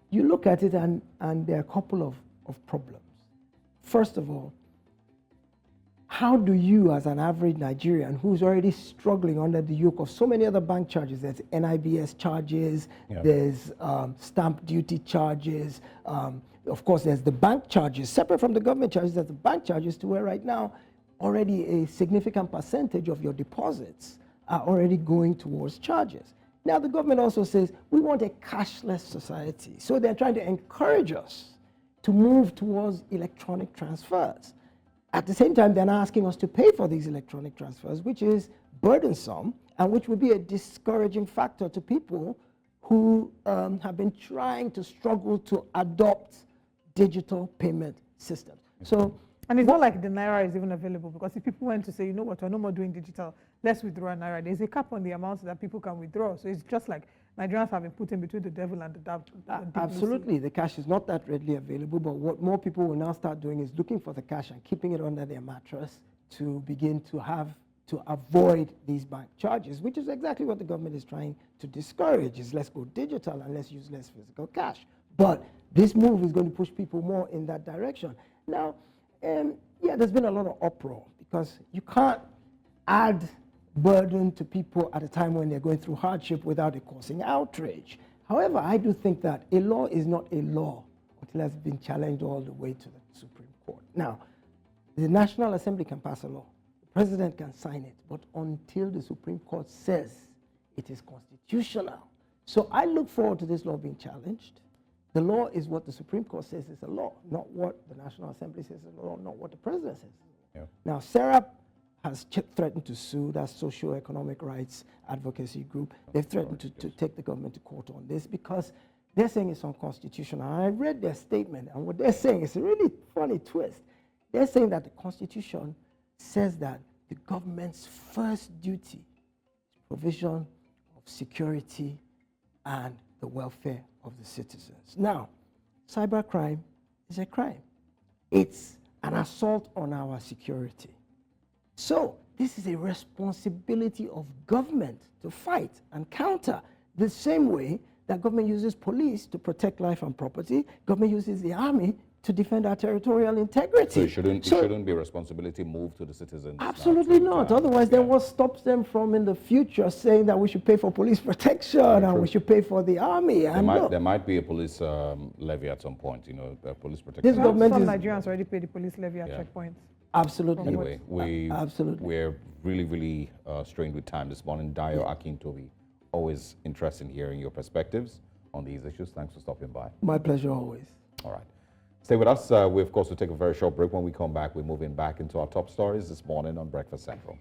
you look at it and there are a couple of problems. First of all, how do you, as an average Nigerian who's already struggling under the yoke of so many other bank charges, there's NIBS charges, there's stamp duty charges, of course there's the bank charges, separate from the government charges, there's the bank charges, to where right now already a significant percentage of your deposits are already going towards charges. Now the government also says we want a cashless society, so they're trying to encourage us to move towards electronic transfers. At the same time, they're not asking us to pay for these electronic transfers, which is burdensome and which would be a discouraging factor to people who have been trying to struggle to adopt digital payment systems. So, and it's not like the naira is even available, because if people went to say, you know what, we're no more doing digital, let's withdraw naira, there's a cap on the amount that people can withdraw. So it's just like Nigerians have been put in between the devil and the devil. Absolutely, the cash is not that readily available, but what more people will now start doing is looking for the cash and keeping it under their mattress to begin to avoid these bank charges, which is exactly what the government is trying to discourage, is let's go digital and let's use less physical cash. But this move is going to push people more in that direction. Now, yeah, there's been a lot of uproar because you can't add burden to people at a time when they're going through hardship without it causing outrage. However, I do think that a law is not a law until it has been challenged all the way to the Supreme Court. Now, the National Assembly can pass a law. The president can sign it, but until the Supreme Court says it is constitutional. So I look forward to this law being challenged. The law is what the Supreme Court says is a law, not what the National Assembly says is a law, not what the president says is a law. Now, SERAP has threatened to sue, that socio-economic rights advocacy group. They've threatened to take the government to court on this because they're saying it's unconstitutional. And I read their statement, and what they're saying is a really funny twist. They're saying that the Constitution says that the government's first duty is provision of security and the welfare of the citizens. Now, cybercrime is a crime. It's an assault on our security. So this is a responsibility of government to fight and counter, the same way that government uses police to protect life and property, government uses the army to defend our territorial integrity. So it shouldn't be a responsibility moved to the citizens? Absolutely not. Otherwise, then what stops them from in the future saying that we should pay for police protection and we should pay for the army? There might be a police levy at some point, you know, police protection. Some Nigerians already pay the police levy at checkpoints. Absolutely. Anyway, we're really, really strained with time this morning. Dayo Akintobi, always interested in hearing your perspectives on these issues. Thanks for stopping by. My pleasure always. All right. Stay with us. We, of course, will take a very short break. When we come back, we're moving back into our top stories this morning on Breakfast Central.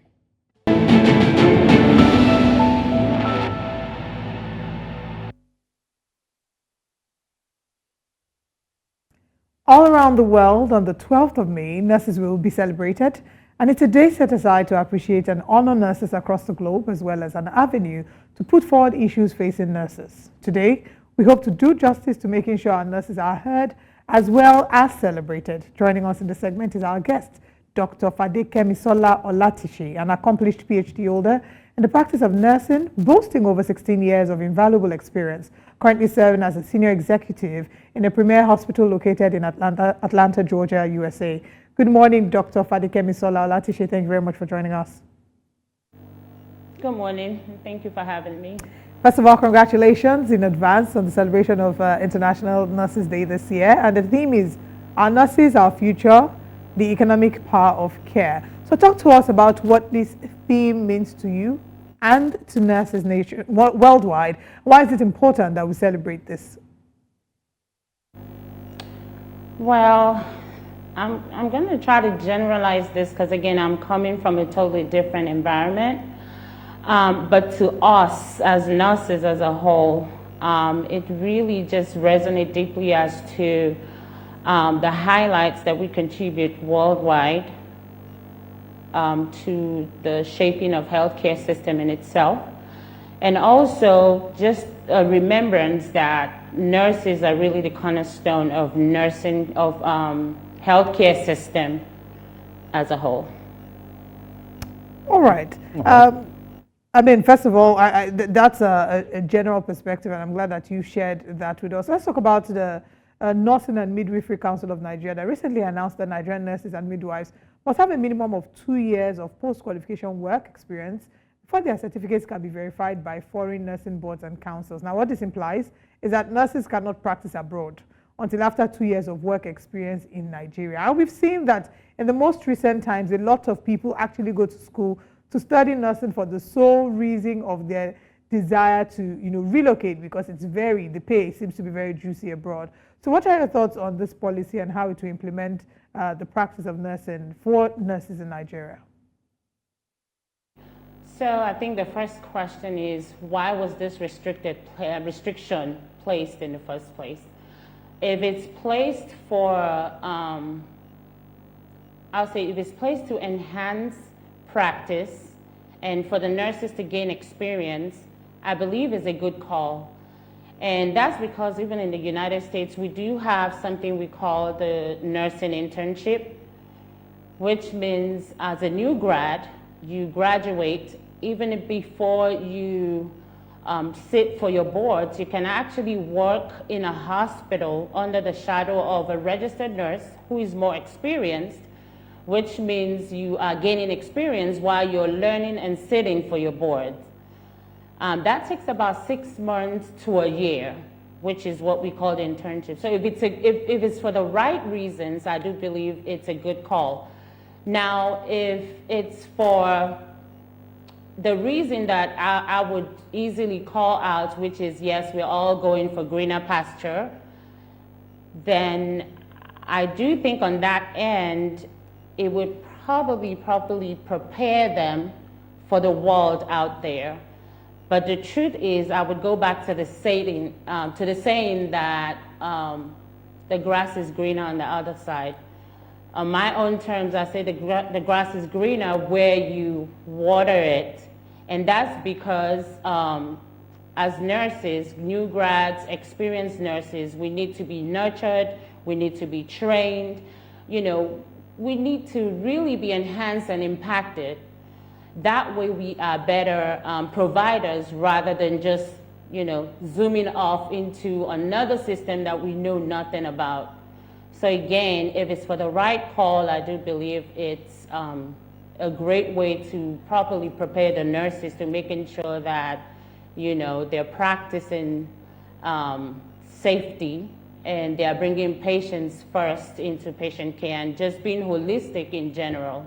All around the world, on the 12th of May, nurses will be celebrated, and it's a day set aside to appreciate and honor nurses across the globe, as well as an avenue to put forward issues facing nurses. Today, we hope to do justice to making sure our nurses are heard as well as celebrated. Joining us in the segment is our guest, Dr. Fadekemisola Olatishi, an accomplished PhD holder in the practice of nursing, boasting over 16 years of invaluable experience, currently serving as a senior executive in a premier hospital located in Atlanta, Georgia, USA. Good morning, Dr. Fadekemisola Olatishi. Thank you very much for joining us. Good morning, and thank you for having me. First of all, congratulations in advance on the celebration of International Nurses Day this year. And the theme is Our Nurses, Our Future, the Economic Power of Care. So talk to us about what this theme means to you and to nurses worldwide. Why is it important that we celebrate this? Well, I'm going to try to generalize this because, again, I'm coming from a totally different environment. But to us as nurses as a whole, it really just resonates deeply as to the highlights that we contribute worldwide to the shaping of healthcare system in itself. And also just a remembrance that nurses are really the cornerstone of nursing, of healthcare system as a whole. All right. I mean, first of all, that's a general perspective, and I'm glad that you shared that with us. Let's talk about the Nursing and Midwifery Council of Nigeria that recently announced that Nigerian nurses and midwives must have a minimum of 2 years of post-qualification work experience before their certificates can be verified by foreign nursing boards and councils. Now, what this implies is that nurses cannot practice abroad until after 2 years of work experience in Nigeria. And we've seen that in the most recent times, a lot of people actually go to school to study nursing for the sole reason of their desire to, relocate, because the pay seems to be very juicy abroad. So what are your thoughts on this policy and how to implement the practice of nursing for nurses in Nigeria? So I think the first question is, why was this restriction placed in the first place? If it's placed for, I'll say if it's placed to enhance practice and for the nurses to gain experience, I believe is a good call. And that's because even in the United States, we do have something we call the nursing internship, which means as a new grad, you graduate, even before you sit for your boards, you can actually work in a hospital under the shadow of a registered nurse who is more experienced, which means you are gaining experience while you're learning and sitting for your boards. That takes about 6 months to a year, which is what we call the internship. So if it's for the right reasons, I do believe it's a good call. Now, if it's for the reason that I would easily call out, which is, yes, we're all going for greener pasture, then I do think on that end, it would probably properly prepare them for the world out there. But the truth is, I would go back to the saying that the grass is greener on the other side. On my own terms, I say the grass is greener where you water it. And that's because as nurses, new grads, experienced nurses, we need to be nurtured, we need to be trained, we need to really be enhanced and impacted. That way we are better providers rather than just, zooming off into another system that we know nothing about. So again, if it's for the right call, I do believe it's a great way to properly prepare the nurses to making sure that, they're practicing safety and they're bringing patients first into patient care and just being holistic in general.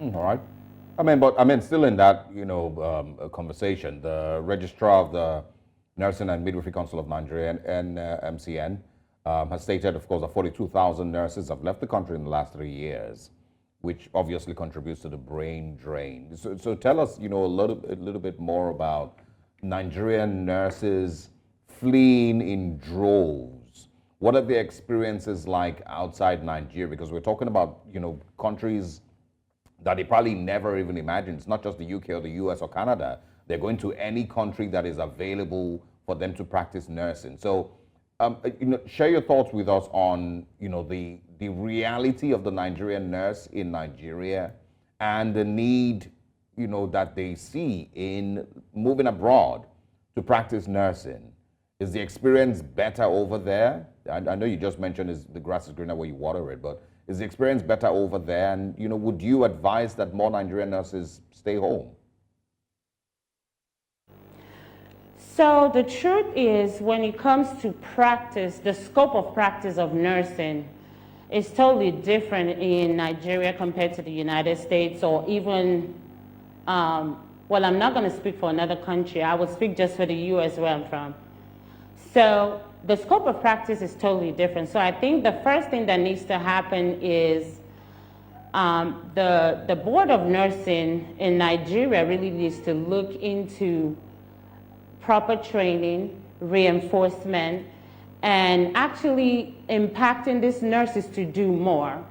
All right. Still in that, conversation, the registrar of the Nursing and Midwifery Council of Nigeria, and MCN, has stated, of course, that 42,000 nurses have left the country in the last 3 years, which obviously contributes to the brain drain. So tell us, a little bit more about Nigerian nurses fleeing in droves. What are their experiences like outside Nigeria? Because we're talking about, countries that they probably never even imagined. It's not just the UK or the US or Canada. They're going to any country that is available for them to practice nursing. So Share your thoughts with us on, the reality of the Nigerian nurse in Nigeria and the need, that they see in moving abroad to practice nursing. Is the experience better over there? I know you just mentioned the grass is greener where you water it, but is the experience better over there? And, would you advise that more Nigerian nurses stay home? So the truth is, when it comes to practice, the scope of practice of nursing is totally different in Nigeria compared to the United States, or even, well, I'm not going to speak for another country. I will speak just for the US where I'm from. So the scope of practice is totally different. So I think the first thing that needs to happen is the Board of Nursing in Nigeria really needs to look into proper training, reinforcement, and actually impacting these nurses to do more.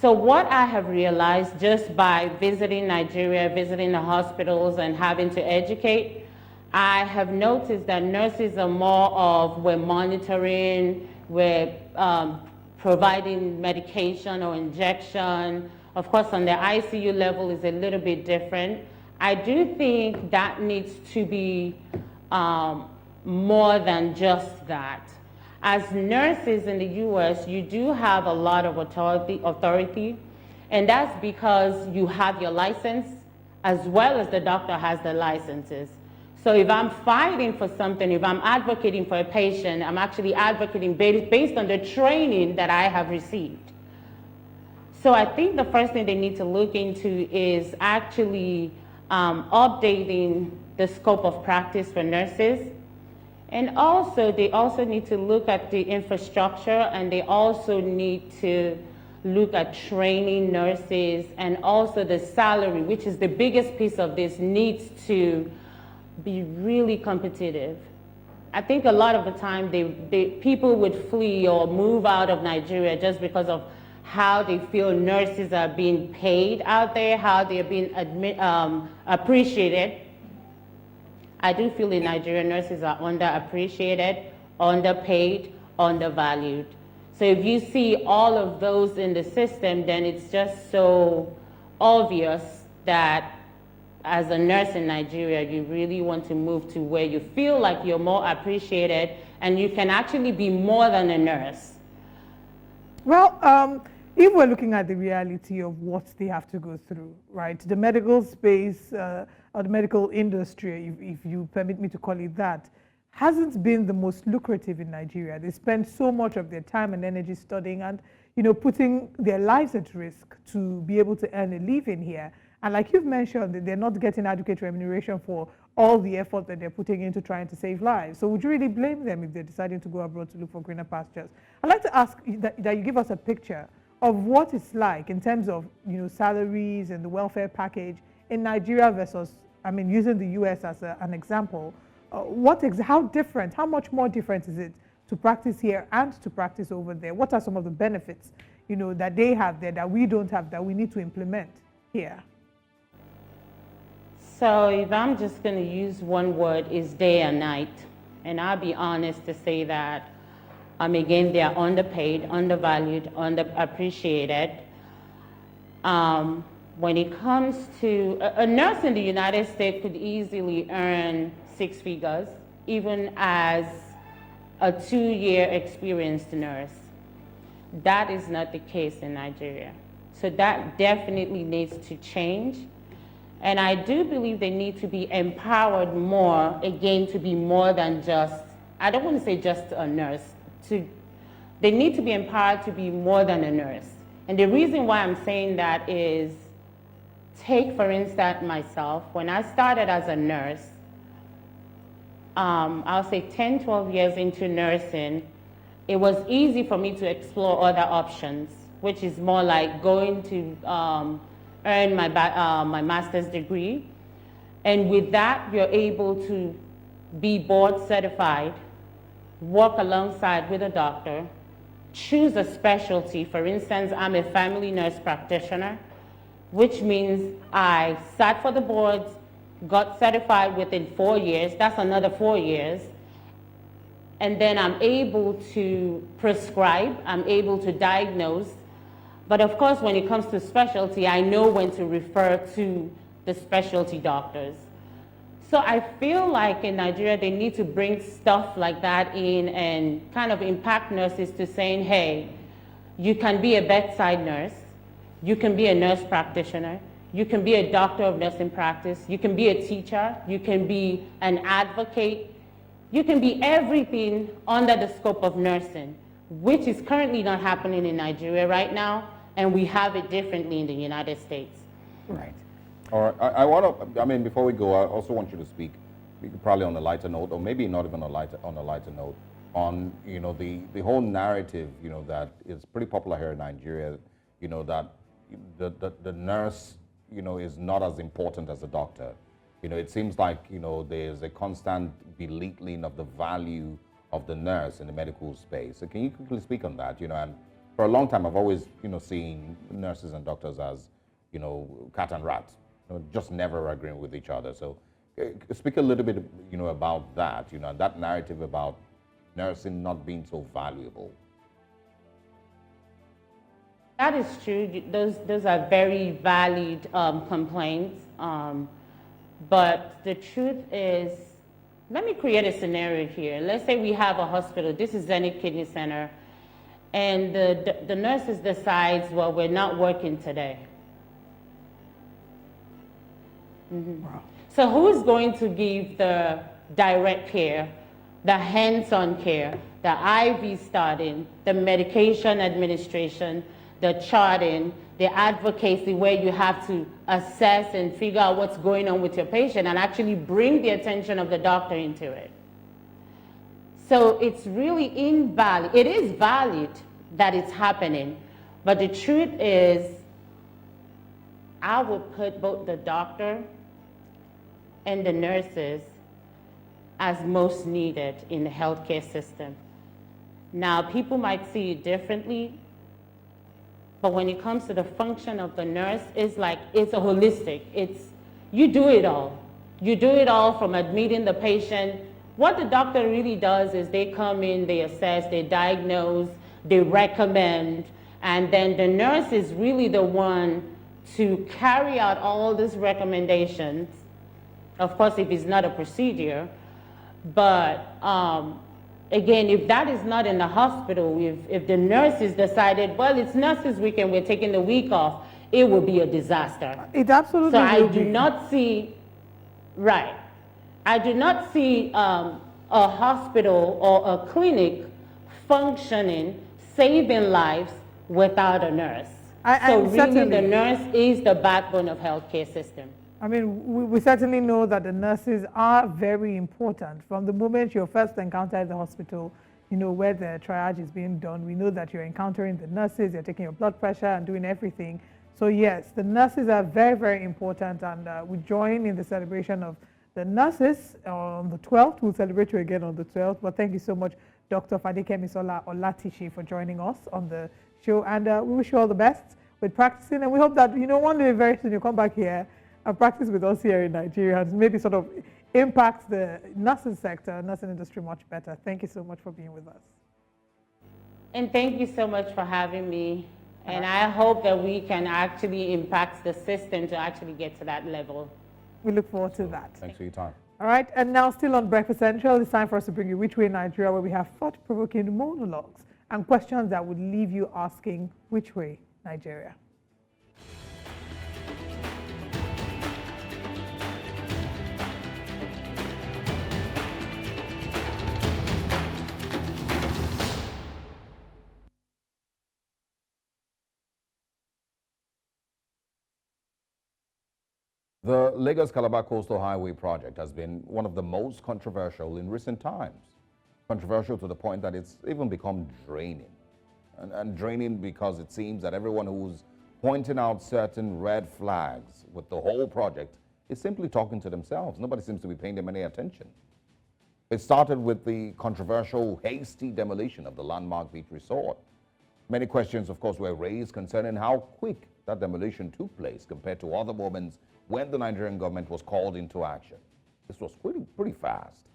So what I have realized just by visiting Nigeria, visiting the hospitals and having to educate, I have noticed that nurses are more of, we're monitoring, we're providing medication or injection. Of course, on the ICU level is a little bit different. I do think that needs to be more than just that. As nurses in the US, you do have a lot of authority, and that's because you have your license as well as the doctor has the licenses. So if I'm fighting for something, if I'm advocating for a patient, I'm actually advocating based on the training that I have received. So I think the first thing they need to look into is actually updating the scope of practice for nurses. And also, they also need to look at the infrastructure, and they also need to look at training nurses, and also the salary, which is the biggest piece of this, needs to be really competitive. I think a lot of the time people would flee or move out of Nigeria just because of how they feel nurses are being paid out there, how they're being appreciated. I do feel in Nigeria nurses are underappreciated, underpaid, undervalued. So if you see all of those in the system, then it's just so obvious that as a nurse in Nigeria, you really want to move to where you feel like you're more appreciated and you can actually be more than a nurse. Well, if we're looking at the reality of what they have to go through, right, the medical space or the medical industry, if you permit me to call it that, hasn't been the most lucrative in Nigeria. They spend so much of their time and energy studying and, putting their lives at risk to be able to earn a living here. And like you've mentioned, they're not getting adequate remuneration for all the effort that they're putting into trying to save lives. So would you really blame them if they're deciding to go abroad to look for greener pastures? I'd like to ask that you give us a picture of what it's like in terms of salaries and the welfare package in Nigeria versus, using the US as an example. How much more different is it to practice here and to practice over there? What are some of the benefits that they have there that we don't have, that we need to implement here? So if I'm just going to use one word, is day and night. And I'll be honest to say that, again, they are underpaid, undervalued, underappreciated. When it comes to, a nurse in the United States could easily earn 6 figures, even as a 2-year experienced nurse. That is not the case in Nigeria. So that definitely needs to change. And I do believe they need to be empowered more, again, to be more than just, I don't want to say just a nurse. They need to be empowered to be more than a nurse. And the reason why I'm saying that is, take for instance myself, when I started as a nurse, I'll say 10, 12 years into nursing, it was easy for me to explore other options, which is more like going to earn my master's degree. And with that, you're able to be board certified, work alongside with a doctor, choose a specialty. For instance, I'm a family nurse practitioner, which means I sat for the boards, got certified within 4 years. That's another 4 years. and then I'm able to prescribe, I'm able to diagnose. But of course, when it comes to specialty, I know when to refer to the specialty doctors. So I feel like in Nigeria, they need to bring stuff like that in and kind of impact nurses to saying, hey, you can be a bedside nurse, you can be a nurse practitioner, you can be a doctor of nursing practice, you can be a teacher, you can be an advocate, you can be everything under the scope of nursing, which is currently not happening in Nigeria right now, and we have it differently in the United States. Right. All right. I want to. I mean, before we go, I also want you to speak, probably on a lighter note, or maybe not even on a lighter note, on the whole narrative that is pretty popular here in Nigeria. That the nurse is not as important as a doctor. It seems like there's a constant belittling of the value of the nurse in the medical space. So can you quickly speak on that? And for a long time, I've always seen nurses and doctors as cat and rat. Just never agreeing with each other. So speak a little bit, about that, that narrative about nursing not being so valuable. That is true. Those are very valid complaints. But the truth is, let me create a scenario here. Let's say we have a hospital. This is Zenith Kidney Center. And the nurses decides, well, we're not working today. Mm-hmm. Wow. So who's going to give the direct care, the hands-on care, the IV starting, the medication administration, the charting, the advocacy where you have to assess and figure out what's going on with your patient and actually bring the attention of the doctor into it? So it's really invalid. It is valid that it's happening, but the truth is I would put both the doctor and the nurses as most needed in the healthcare system. Now, people might see it differently, but when it comes to the function of the nurse, it's a holistic. You do it all. You do it all from admitting the patient. What the doctor really does is they come in, they assess, they diagnose, they recommend, and then the nurse is really the one to carry out all these recommendations. Of course, if it's not a procedure, but again, if that is not in the hospital, if the nurses decided, well, it's Nurses Week and we're taking the week off, it will be a disaster. It absolutely will be. So I do not see a hospital or a clinic functioning, saving lives without a nurse. So really the nurse is the backbone of healthcare system. I mean, we certainly know that the nurses are very important. From the moment you first encounter the hospital, where the triage is being done, we know that you're encountering the nurses, you're taking your blood pressure and doing everything. So yes, the nurses are very, very important, and we join in the celebration of the nurses on the 12th. We'll celebrate you again on the 12th. But thank you so much, Dr. Fadikemisola Olatishi, for joining us on the show. And we wish you all the best with practicing. And we hope that, one day very soon you'll come back here and practice with us here in Nigeria and maybe sort of impact the nursing sector, nursing industry much better. Thank you so much for being with us. And thank you so much for having me. And I hope that we can actually impact the system to actually get to that level. We look forward to that. Thanks for your time. All right, and now still on Breakfast Central, it's time for us to bring you Which Way Nigeria, where we have thought-provoking monologues and questions that would leave you asking, which way Nigeria? The Lagos-Calabar Coastal Highway project has been one of the most controversial in recent times. Controversial to the point that it's even become draining. And draining because it seems that everyone who's pointing out certain red flags with the whole project is simply talking to themselves. Nobody seems to be paying them any attention. It started with the controversial, hasty demolition of the landmark beach resort. Many questions, of course, were raised concerning how quick that demolition took place compared to other moments when the Nigerian government was called into action. This was pretty fast.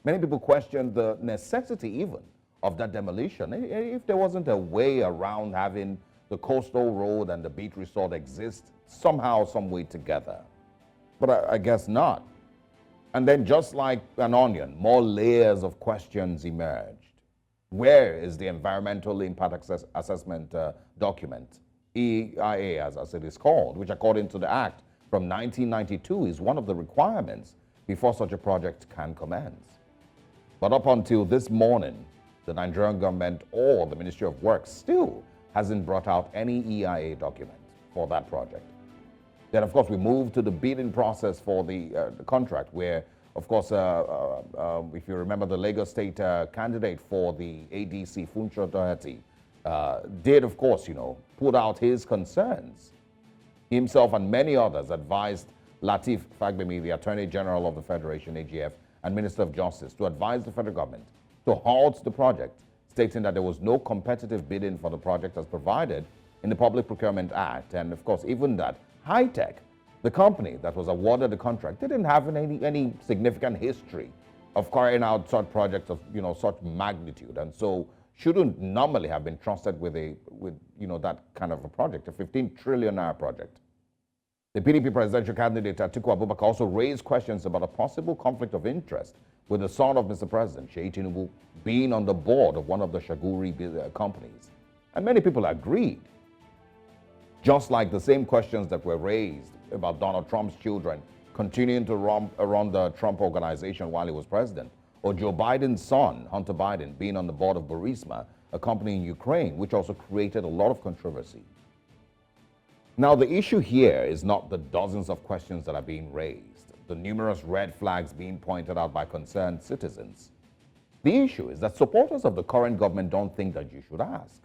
Many people question the necessity even of that demolition. If there wasn't a way around having the coastal road and the beach resort exist somehow, some way together. But I guess not. And then just like an onion, more layers of questions emerged. Where is the environmental impact assessment document, EIA as it is called, which according to the Act from 1992 is one of the requirements before such a project can commence. But up until this morning, the Nigerian government or the Ministry of Works still hasn't brought out any EIA document for that project. Then, of course, we move to the bidding process for the contract where, of course, if you remember, the Lagos State candidate for the ADC, Funsho Doherty, did, of course, put out his concerns. Himself and many others advised Lateef Fagbemi, the Attorney General of the Federation, AGF, and Minister of Justice, to advise the federal government to halt the project, stating that there was no competitive bidding for the project as provided in the Public Procurement Act. And, of course, even that High-Tech, the company that was awarded the contract, didn't have any significant history of carrying out such projects of such magnitude, and so shouldn't normally have been trusted with that kind of a project, a 15 trillion naira project. The PDP presidential candidate Atiku Abubakar also raised questions about a possible conflict of interest with the son of Mr. President, Seyi Tinubu, being on the board of one of the Shaguri companies. And many people agreed. Just like the same questions that were raised about Donald Trump's children continuing to run the Trump organization while he was president, or Joe Biden's son, Hunter Biden, being on the board of Burisma, a company in Ukraine, which also created a lot of controversy. Now, the issue here is not the dozens of questions that are being raised, the numerous red flags being pointed out by concerned citizens. The issue is that supporters of the current government don't think that you should ask.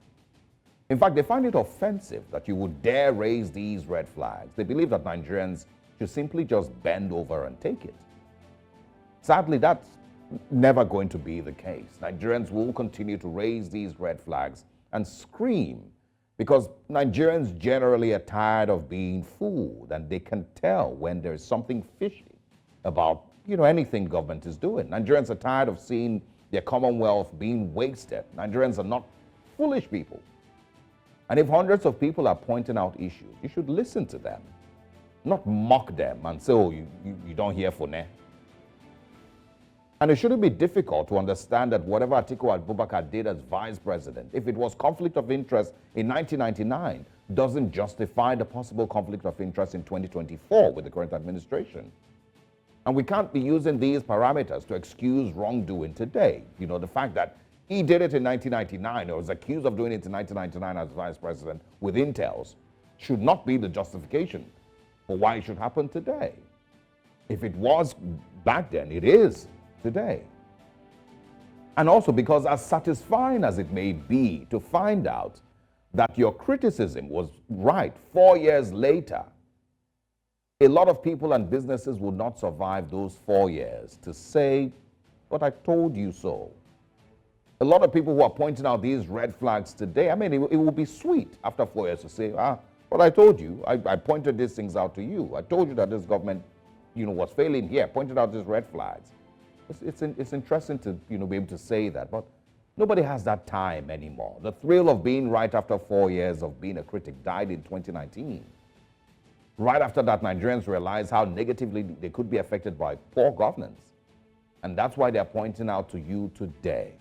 In fact, they find it offensive that you would dare raise these red flags. They believe that Nigerians should simply just bend over and take it. Sadly, that's never going to be the case. Nigerians will continue to raise these red flags and scream because Nigerians generally are tired of being fooled, and they can tell when there is something fishy about anything government is doing. Nigerians are tired of seeing their commonwealth being wasted. Nigerians are not foolish people. And if hundreds of people are pointing out issues, you should listen to them, not mock them and say, oh, you don't hear Fune. And it shouldn't be difficult to understand that whatever Atiku Abubakar did as vice president, if it was conflict of interest in 1999, doesn't justify the possible conflict of interest in 2024 with the current administration. And we can't be using these parameters to excuse wrongdoing today. The fact that he did it in 1999 or was accused of doing it in 1999 as vice president with intels should not be the justification for why it should happen today. If it was back then, it is today. And also because as satisfying as it may be to find out that your criticism was right 4 years later, a lot of people and businesses would not survive those 4 years to say, but I told you so. A lot of people who are pointing out these red flags today, I mean, it will be sweet after 4 years to say, but I told you, I pointed these things out to you. I told you that this government, was failing here, pointed out these red flags. It's interesting to, be able to say that, but nobody has that time anymore. The thrill of being right after 4 years of being a critic died in 2019. Right after that, Nigerians realized how negatively they could be affected by poor governance. And that's why they're pointing out to you today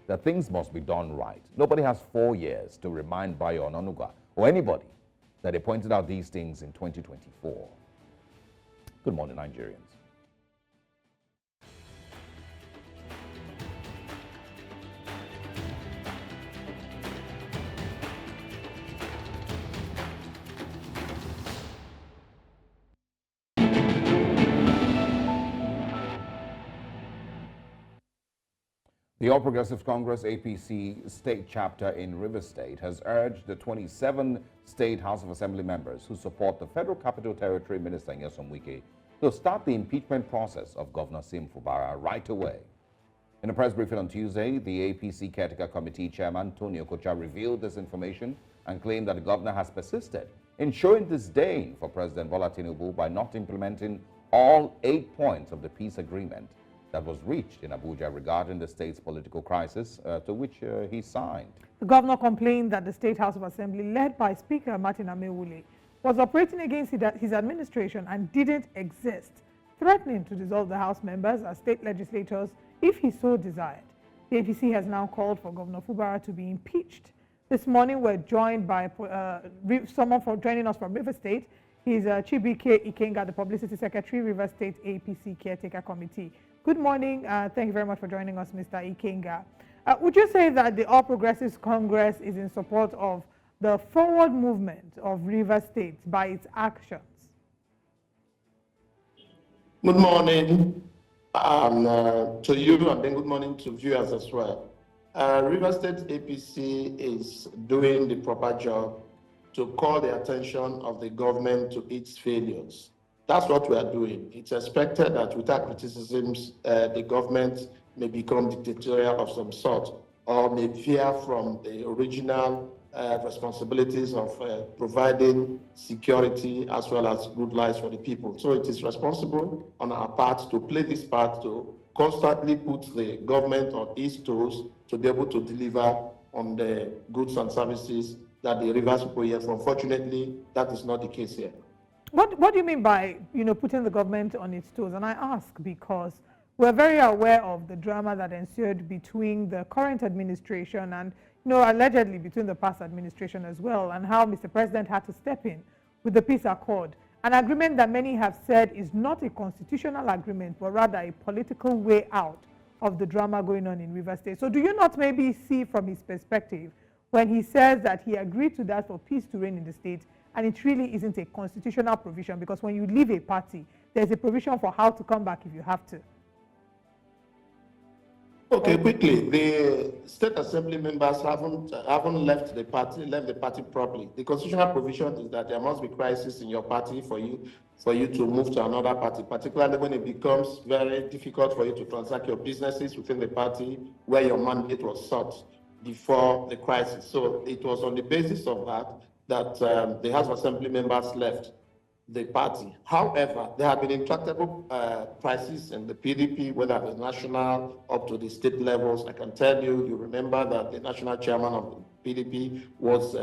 that things must be done right. Nobody has 4 years to remind Bayo Onanuga or anybody that they pointed out these things in 2024. Good morning, Nigerians. The All Progressive Congress APC state chapter in Rivers State has urged the 27 state House of Assembly members who support the Federal Capital Territory Minister Nyesom Wike to start the impeachment process of Governor Sim Fubara right away. In a press briefing on Tuesday, the APC Caretaker Committee Chairman Tony Okocha revealed this information and claimed that the governor has persisted in showing disdain for President Bola Tinubu by not implementing all 8 points of the peace agreement that was reached in Abuja regarding the state's political crisis, to which he signed. The governor complained that the State House of Assembly, led by Speaker Martin Amewule, was operating against his administration and didn't exist, threatening to dissolve the House members as state legislators if he so desired. The APC has now called for Governor Fubara to be impeached. This morning, we're joined by someone for joining us from River State. He's Chibike Ikenga, the Publicity Secretary, River State APC Caretaker Committee. Good morning. Thank you very much for joining us, Mr. Ikenga. Would you say that the All Progressives Congress is in support of the forward movement of River State by its actions? Good morning to you, and then good morning to viewers as well. River State APC is doing the proper job to call the attention of the government to its failures. That's what we are doing. It's expected that without criticisms, the government may become dictatorial of some sort, or may veer from the original responsibilities of providing security as well as good lives for the people. So it is responsible on our part to play this part to constantly put the government on its toes to be able to deliver on the goods and services that the Rivers people hear. Unfortunately, that is not the case here. What do you mean by, putting the government on its toes? And I ask because we're very aware of the drama that ensued between the current administration and, allegedly between the past administration as well, and how Mr. President had to step in with the peace accord, an agreement that many have said is not a constitutional agreement, but rather a political way out of the drama going on in River State. So do you not maybe see from his perspective when he says that he agreed to that for peace to reign in the state, and it really isn't a constitutional provision, because when you leave a party, there's a provision for how to come back if you have to? Okay, quickly, the state assembly members haven't left the party properly. The constitutional provision is that there must be crisis in your party for you to move to another party, particularly when it becomes very difficult for you to transact your businesses within the party where your mandate was sought before the crisis. So it was on the basis of that the House of Assembly members left the party. However, there have been intractable crises in the PDP, whether at the national up to the state levels. I can tell you, you remember that the national chairman of the PDP was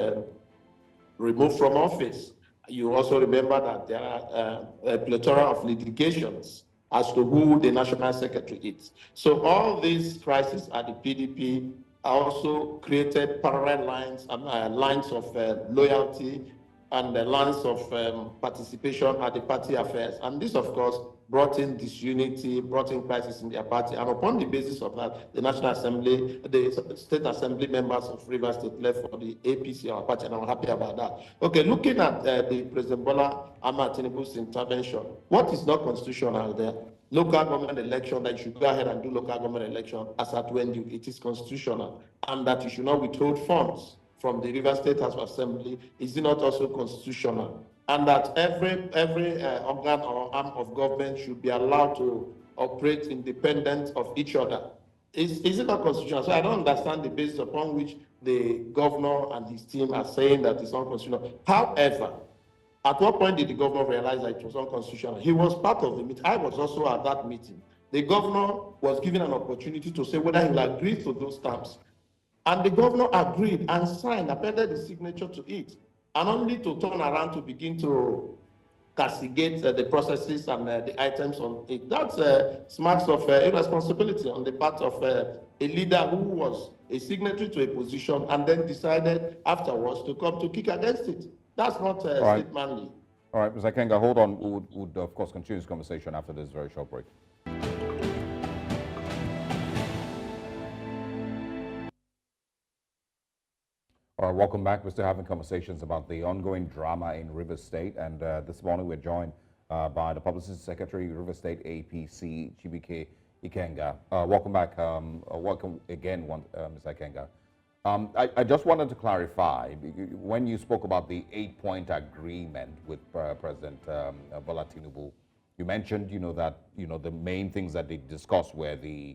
removed from office. You also remember that there are a plethora of litigations as to who the national secretary is. So all these crises at the PDP also created parallel lines of loyalty and the lines of participation at the party affairs. And this, of course, brought in disunity, brought in crisis in their party. And upon the basis of that, the National Assembly, the State Assembly members of River State left for the APC, our party, and I'm happy about that. Okay, looking at the President Bola Ahmed Tinubu's intervention, what is not constitutional there? Local government election, that you should go ahead and do local government election as at when it is constitutional, and that you should not withhold funds from the River State House of Assembly, is it not also constitutional? And that every organ or arm of government should be allowed to operate independent of each other. Is it not constitutional? So I don't understand the basis upon which the governor and his team are saying that it's unconstitutional. However, at what point did the governor realize that it was unconstitutional? He was part of the meeting. I was also at that meeting. The governor was given an opportunity to say whether he will agree to those terms. And the governor agreed and signed, appended the signature to it, and only to turn around to begin to castigate the processes and the items on it. That's smacks of irresponsibility on the part of a leader who was a signatory to a position and then decided afterwards to come to kick against it. That's not state manly. All right, Mr. Kenga, hold on. We would of course, continue this conversation after this very short break. All right, welcome back. We're still having conversations about the ongoing drama in River State, and this morning we're joined by the Publicity Secretary, River State APC, Chibike Ikenga. Welcome back. Welcome again, Mr. Ikenga. I just wanted to clarify, when you spoke about the 8-point agreement with President Bola Tinubu, you mentioned, that, the main things that they discussed were the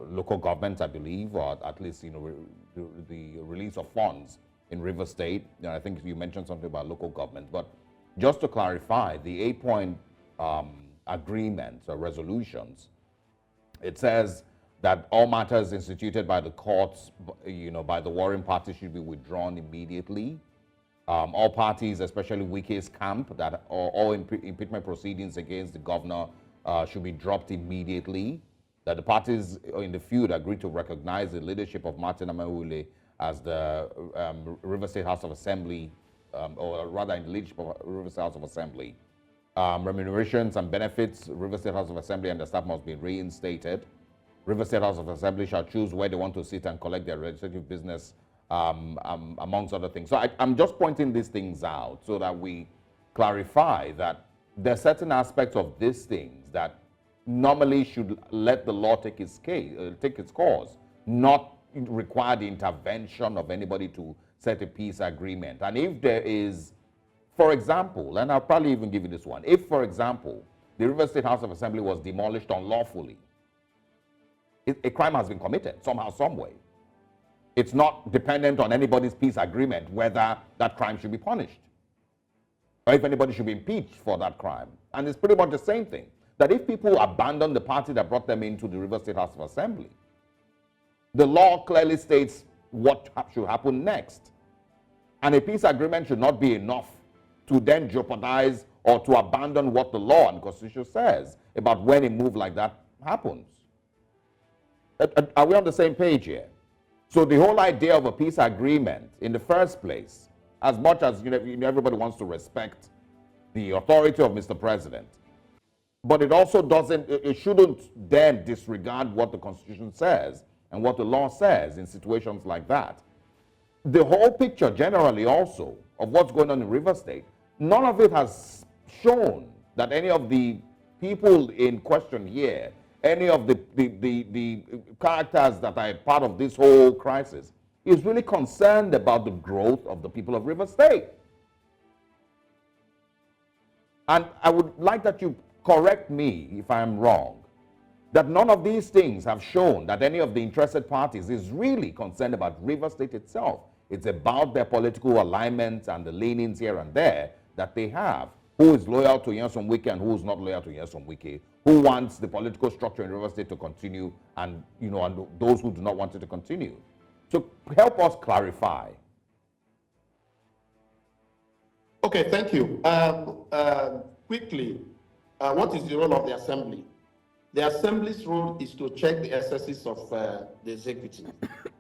local governments, I believe, or at least, the release of funds in River State. I think you mentioned something about local government, but just to clarify, the 8-point agreements or resolutions, it says that all matters instituted by the courts, by the warring parties should be withdrawn immediately. All parties, especially Wike's camp, that all impeachment proceedings against the governor should be dropped immediately. That the parties in the feud agreed to recognize the leadership of Martin Amaewhule as the River State House of Assembly, or rather in the leadership of River State House of Assembly. Remunerations and benefits, River State House of Assembly and the staff must be reinstated. River State House of Assembly shall choose where they want to sit and collect their legislative business, amongst other things. So I'm just pointing these things out so that we clarify that there are certain aspects of these things that normally should let the law take its course, not require the intervention of anybody to set a peace agreement. And if there is, for example, and I'll probably even give you this one, if, for example, the River State House of Assembly was demolished unlawfully, a crime has been committed somehow, some way. It's not dependent on anybody's peace agreement whether that crime should be punished or if anybody should be impeached for that crime. And it's pretty much the same thing, that if people abandon the party that brought them into the River State House of Assembly, the law clearly states what should happen next. And a peace agreement should not be enough to then jeopardize or to abandon what the law and the Constitution says about when a move like that happens. Are we on the same page here? So the whole idea of a peace agreement in the first place, as much as everybody wants to respect the authority of Mr. President, but it also it shouldn't then disregard what the Constitution says and what the law says in situations like that. The whole picture generally also of what's going on in River State, none of it has shown that any of the people in question here, any of the characters that are part of this whole crisis, is really concerned about the growth of the people of River State. And I would like that you correct me if I am wrong, that none of these things have shown that any of the interested parties is really concerned about River State itself. It's about their political alignments and the leanings here and there that they have. Who is loyal to Nyesom Wike and who is not loyal to Nyesom Wike? Who wants the political structure in River State to continue and, and those who do not want it to continue? So help us clarify. Okay, thank you. Quickly, what is the role of the Assembly? The Assembly's role is to check the excesses of the executive.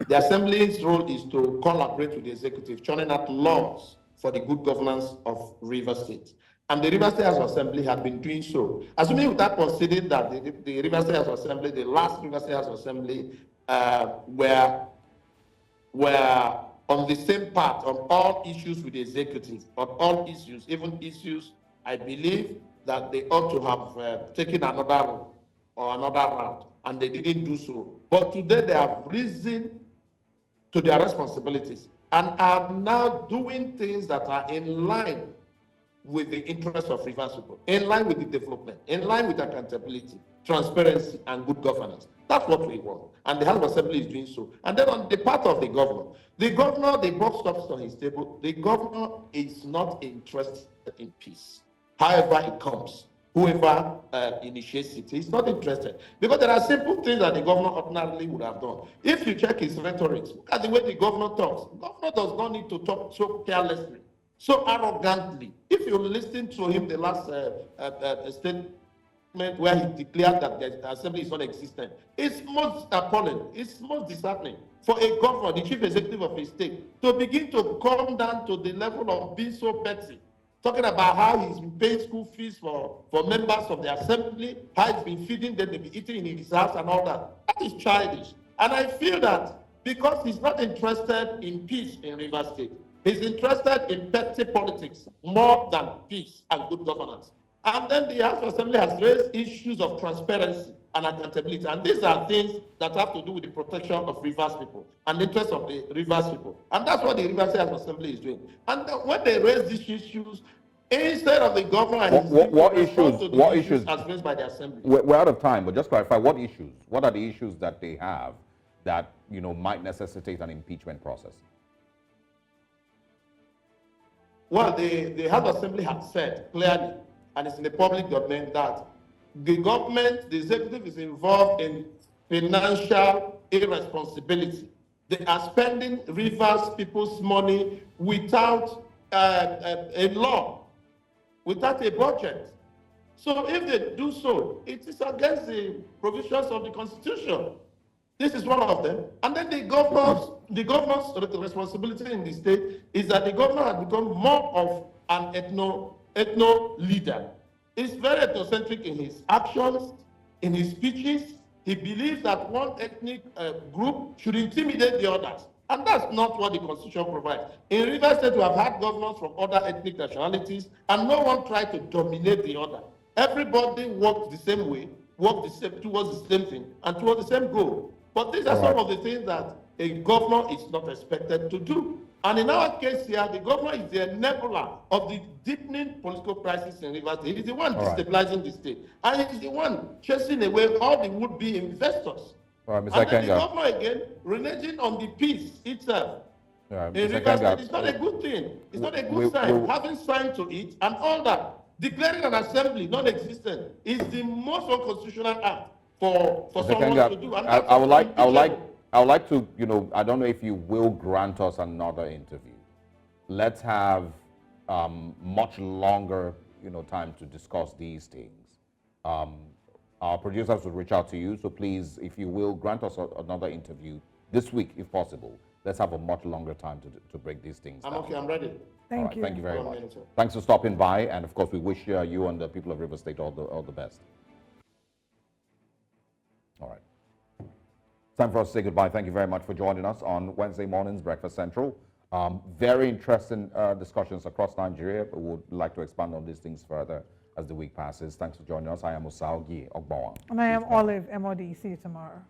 The Assembly's role is to collaborate with the executive, churning out laws for the good governance of River State. And the River State House of Assembly had been doing so. Assuming without considering that the River State House of Assembly, the last River State House of Assembly, were on the same path on all issues with the executive, on all issues, even issues, I believe that they ought to have taken another route or another route, and they didn't do so. But today they have risen to their responsibilities and are now doing things that are in line with the interests of Rivers people, in line with the development, in line with accountability, transparency, and good governance. That's what we want. And the House of Assembly is doing so. And then on the part of the governor, the box stops on his table. The governor is not interested in peace. However it comes, whoever initiates it, he's not interested. Because there are simple things that the governor ordinarily would have done. If you check his rhetoric, look at the way the governor talks. The governor does not need to talk so carelessly, so arrogantly. If you listen to him the last statement where he declared that the assembly is non-existent, it's most appalling, it's most disheartening for a governor, the chief executive of a state, to begin to come down to the level of being so petty, talking about how he's been paying school fees for members of the assembly, how he's been feeding them, they'll be eating in his house and all that. That is childish. And I feel that because he's not interested in peace in Rivers State, he's interested in petty politics more than peace and good governance. And then the House of Assembly has raised issues of transparency and accountability. And these are things that have to do with the protection of Rivers people and the interests of the Rivers people. And that's what the Rivers House of Assembly is doing. And when they raise these issues, instead of the governor and his what issues as raised by the Assembly. We're out of time, but just clarify what issues. What are the issues that they have that might necessitate an impeachment process? Well, the House of Assembly has said clearly, and it's in the public domain, that the government, the executive is involved in financial irresponsibility. They are spending Rivers people's money without a law, without a budget. So if they do so, it is against the provisions of the Constitution. This is one of them. And then the governor's responsibility in the state is that the governor has become more of an ethno leader. He's very ethnocentric in his actions, in his speeches. He believes that one ethnic group should intimidate the others. And that's not what the Constitution provides. In Rivers State, we have had governors from other ethnic nationalities, and no one tried to dominate the other. Everybody worked the same way, worked towards the same thing, and towards the same goal. But these are some of the things that a governor is not expected to do. And in our case here, the governor is the enabler of the deepening political crisis in Rivers State. He is the one destabilizing the state. And he is the one chasing away all the would-be investors. And then the governor again, reneging on the peace itself. In Rivers State, it's not a good thing. It's not a good sign. Having signed to it and all that, declaring an assembly non-existent is the most unconstitutional act for someone to do. And I would like to, I don't know if you will grant us another interview. Let's have much longer, time to discuss these things. Our producers will reach out to you, so please, if you will, grant us another interview this week, if possible. Let's have a much longer time to break these things down. Okay, I'm ready. Thank you. Thank you very much. Thanks for stopping by, and of course, we wish you and the people of River State all the best. All right. Time for us to say goodbye. Thank you very much for joining us on Wednesday morning's Breakfast Central. Very interesting discussions across Nigeria, but we would like to expand on these things further as the week passes. Thanks for joining us. I am Osaogi Ogbawa. And I am Olive MOD. See you tomorrow.